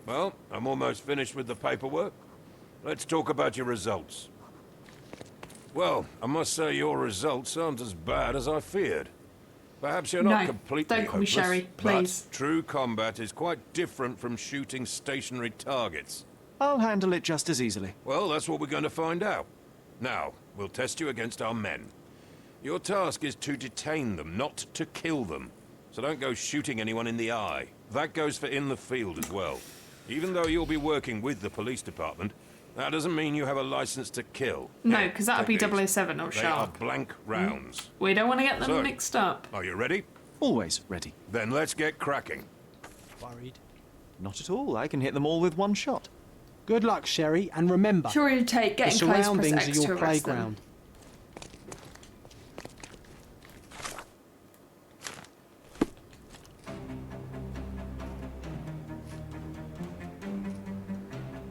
Well, I'm almost finished with the paperwork. Let's talk about your results. Well, I must say your results aren't as bad as I feared. Perhaps you're not No, completely don't call me hopeless, Sherry, please. But true combat is quite different from shooting stationary targets. I'll handle it just as easily. Well, that's what we're going to find out. Now, we'll test you against our men. Your task is to detain them, not to kill them. So don't go shooting anyone in the eye. That goes for in the field as well. Even though you'll be working with the police department, that doesn't mean you have a license to kill. No, because that would be Take these. 007, not They Sherlock. are blank rounds. We don't want to get them So, mixed up. Are you ready? Always ready. Then let's get cracking. Worried? Not at all. I can hit them all with one shot. Good luck, Sherry, and remember, Sure you take the getting close, press surroundings X are to your arrest them. playground.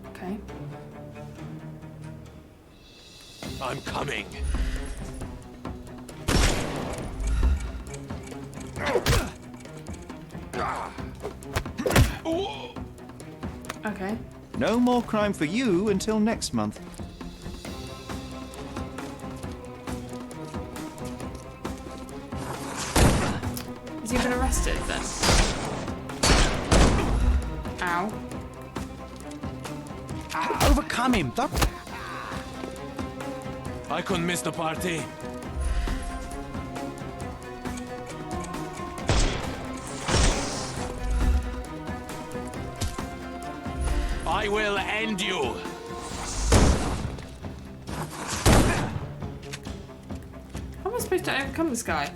Okay. I'm coming. Okay. No more crime for you until next month. Has he been arrested then? Ow. Overcome him! Don't... I couldn't miss the party. I will end you. How am I supposed to overcome this guy?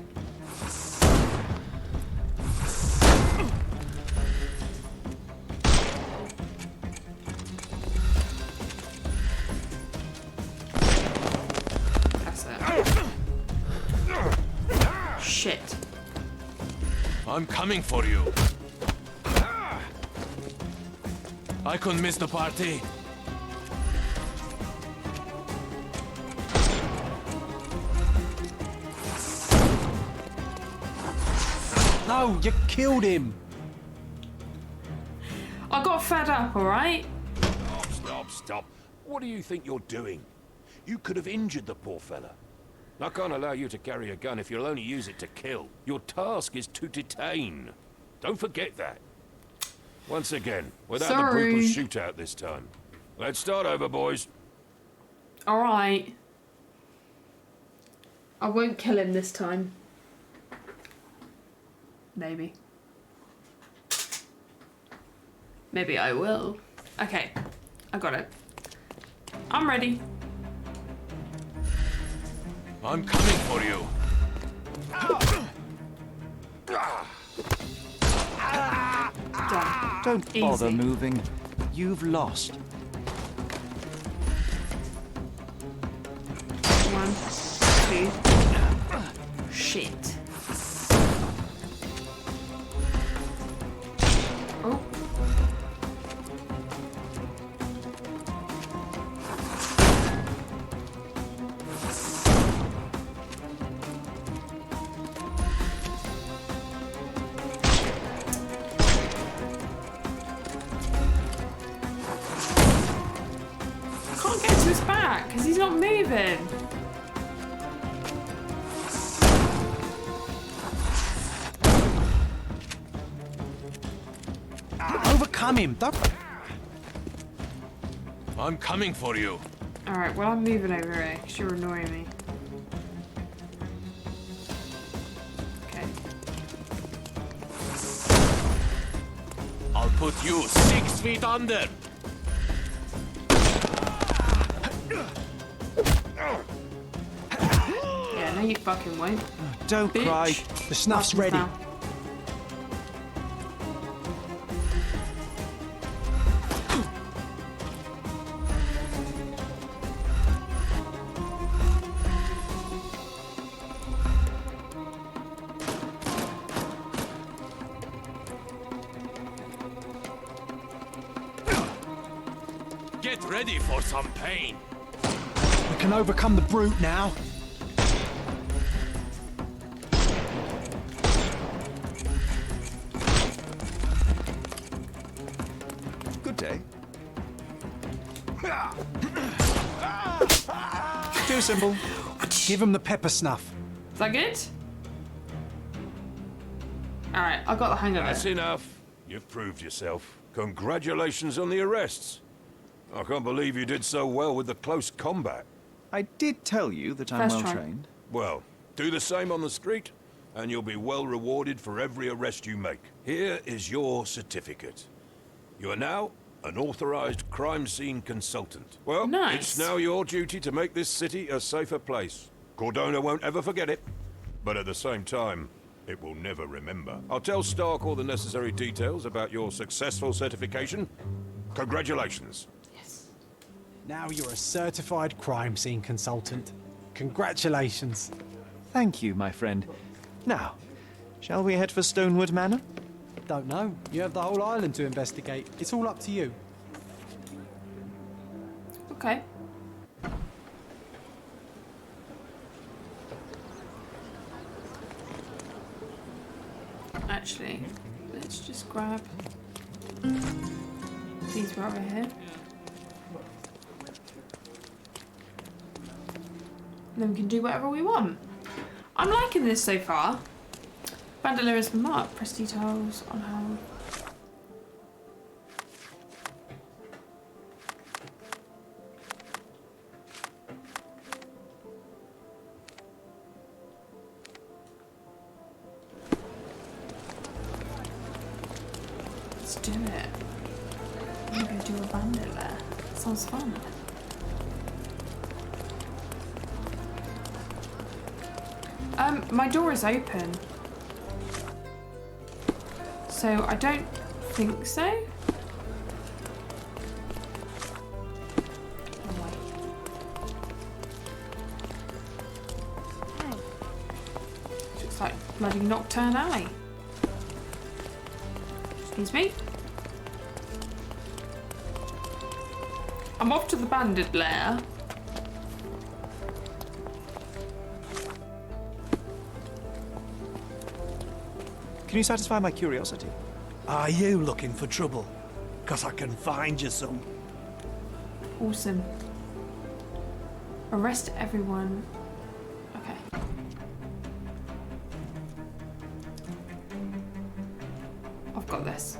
shit. I'm coming for you. I couldn't miss the party. No, you killed him. I got fed up, alright? Stop. What do you think you're doing? You could have injured the poor fella. I can't allow you to carry a gun if you'll only use it to kill. Your task is to detain. Don't forget that. Once again, without the brutal shootout this time. Let's start over, boys. Alright. I won't kill him this time. Maybe. Maybe I will. Okay, I got it. I'm ready. I'm coming for you. Don't bother moving. You've lost. 1, 2. Shit. Oh. Can't get to his back because he's not moving. Overcome him. I'm coming for you. Alright, well I'm moving over here because you're annoying me. Okay. I'll put you 6 feet under. Yeah, no you fucking won't. Don't Bitch. cry. The snuff's Fucking ready. foul. Get ready for some pain. We can overcome the brute now. Good day. Too simple. Give him the pepper snuff. Is that good? Alright, I got the hang of That's it. enough. You've proved yourself. Congratulations on the arrests. I can't believe you did so well with the close combat. I did tell you that I'm First well try. trained. Well, do the same on the street, and you'll be well rewarded for every arrest you make. Here is your certificate. You are now an authorized crime scene consultant. Well, Nice. it's now your duty to make this city a safer place. Cordona won't ever forget it, but at the same time, it will never remember. I'll tell Stark all the necessary details about your successful certification. Congratulations. Now you're a certified crime scene consultant. Congratulations. Thank you, my friend. Now, shall we head for Stonewood Manor? Don't know. You have the whole island to investigate. It's all up to you. Okay. Actually, let's just grab these right over here. And then we can do whatever we want. I'm liking this so far. Bandolier is marked. Press details on how. Let's do it. I'm gonna do a bandolier. Sounds fun. My door is open. So I don't think so. Oh, wait. Looks It's like bloody Nocturne Alley. Excuse me. I'm off to the bandit lair. Can you satisfy my curiosity? Are you looking for trouble? 'Cause I can find you some. Awesome. Arrest everyone. Okay. I've got this.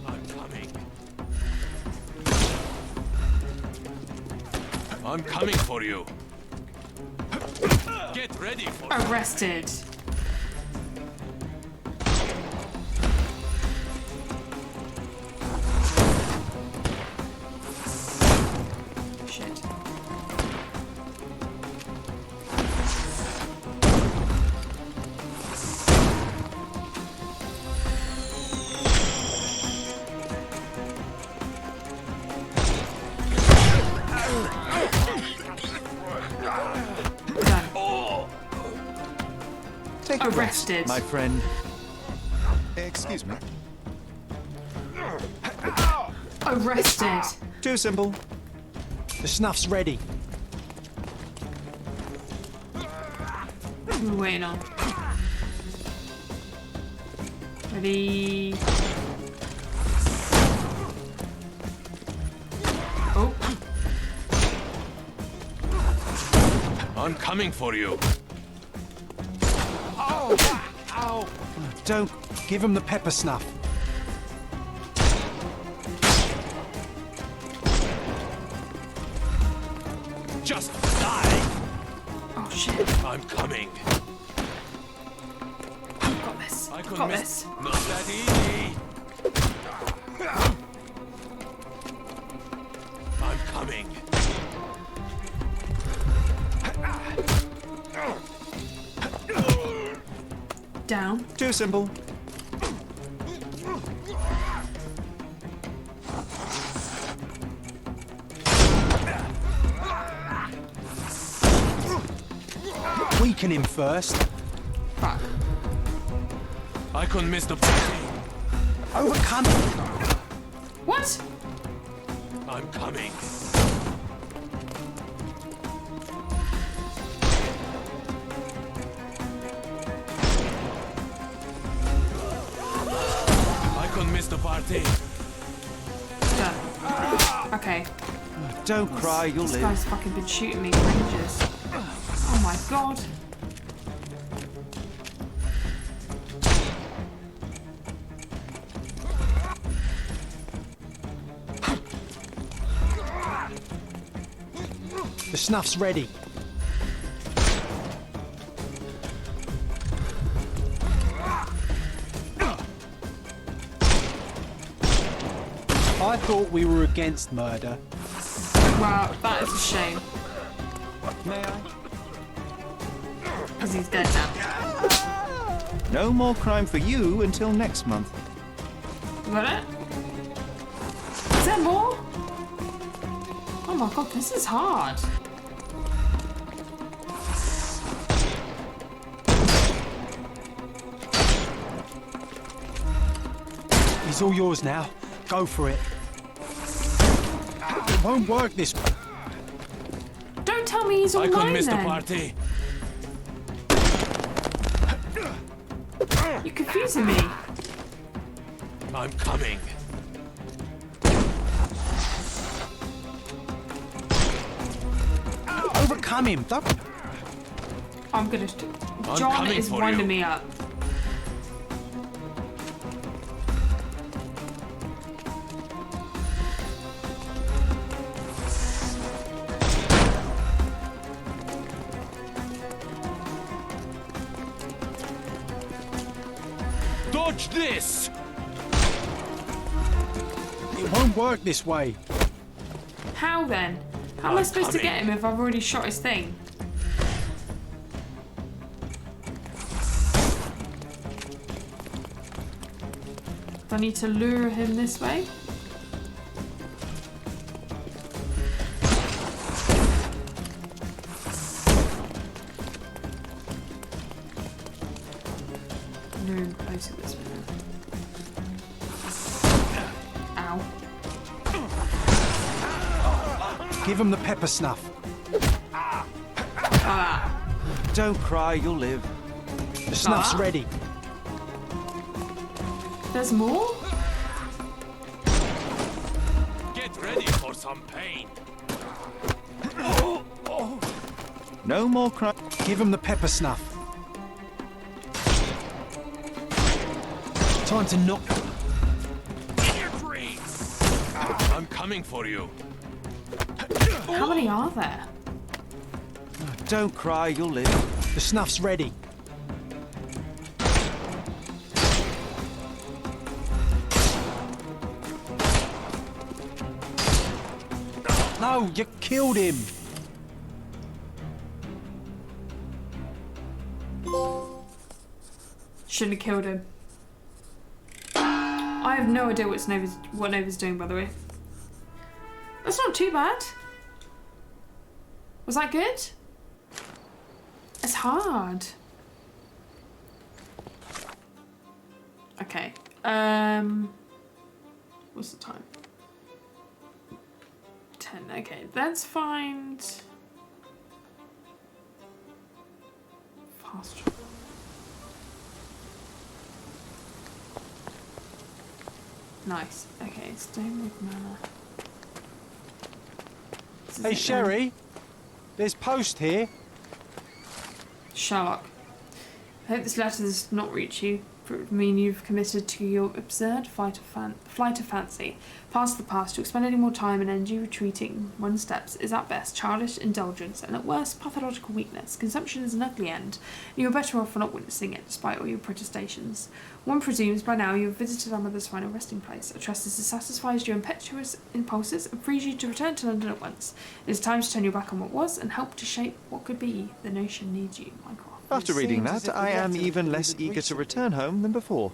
I'm coming. I'm coming for you. Get ready for Arrested. Shit. Take a rest, Arrested. my friend. Excuse me. Arrested. Too simple. The snuff's ready. What are we waiting on? Ready? Oh. I'm coming for you. Oh! Ow! Don't give him the pepper snuff. Just die. Oh shit. I'm coming. I've got this. I I've could got miss. this. Not that easy. I'm coming. Down. Too simple. Weaken him first. Fuck. I couldn't miss the party. Overcome him. What? I'm coming. I couldn't miss the party. Done. Okay. Don't cry, you'll This live. guy's fucking been shooting me for ages. Oh my god. The snuff's ready. I thought we were against murder. Wow, that is a shame. May I? Because he's dead now. No more crime for you until next month. You got it? Is there more? Oh my god, this is hard. He's all yours now. Go for it. It won't work this way. Don't tell me he's all I couldn't mine miss the then. party. You're confusing me. I'm coming. Overcome him. Don't... I'm gonna. I'm John coming is for winding you. me up. Dodge this! It won't work this way. How then? How am I I'm supposed to coming. get him if I've already shot his thing? Do I need to lure him this way? room closer this minute. Ow. Give him the pepper snuff. Don't cry, you'll live. The snuff's ready. There's more? Get ready for some pain. No more cry. Give him the pepper snuff. Time to knock. I'm coming for you. How many are there? Don't cry, you'll live. The snuff's ready. No, you killed him. Shouldn't have killed him. I have no idea what Nova's doing, by the way. That's not too bad. Was that good? It's hard. Okay. What's the time? 10. Okay, let's find fast travel. Nice. Okay, Stonewood Manor. Hey, Sherry. There's post here. Sherlock. I hope this letter does not reach you, for it would mean you've committed to your absurd flight of fancy. Past the past, to expend any more time and energy retreating one steps is at best childish indulgence, and at worst pathological weakness. Consumption is an ugly end, and you are better off for not witnessing it, despite all your protestations. One presumes by now you have visited our mother's final resting place. A trust this satisfies your impetuous impulses and frees you to return to London at once. It is time to turn your back on what was and help to shape what could be. The notion needs you, Michael. After reading that, I am even less eager to return home than before.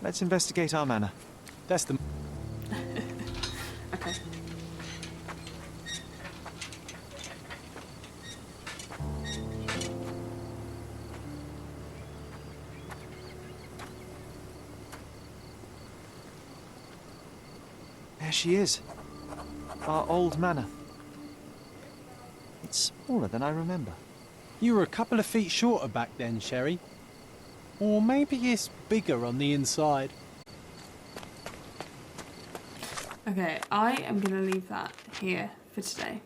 Let's investigate our manor. That's the... Okay. There she is. Our old manor. It's smaller than I remember. You were a couple of feet shorter back then, Sherry. Or maybe it's bigger on the inside. Okay, I am going to leave that here for today.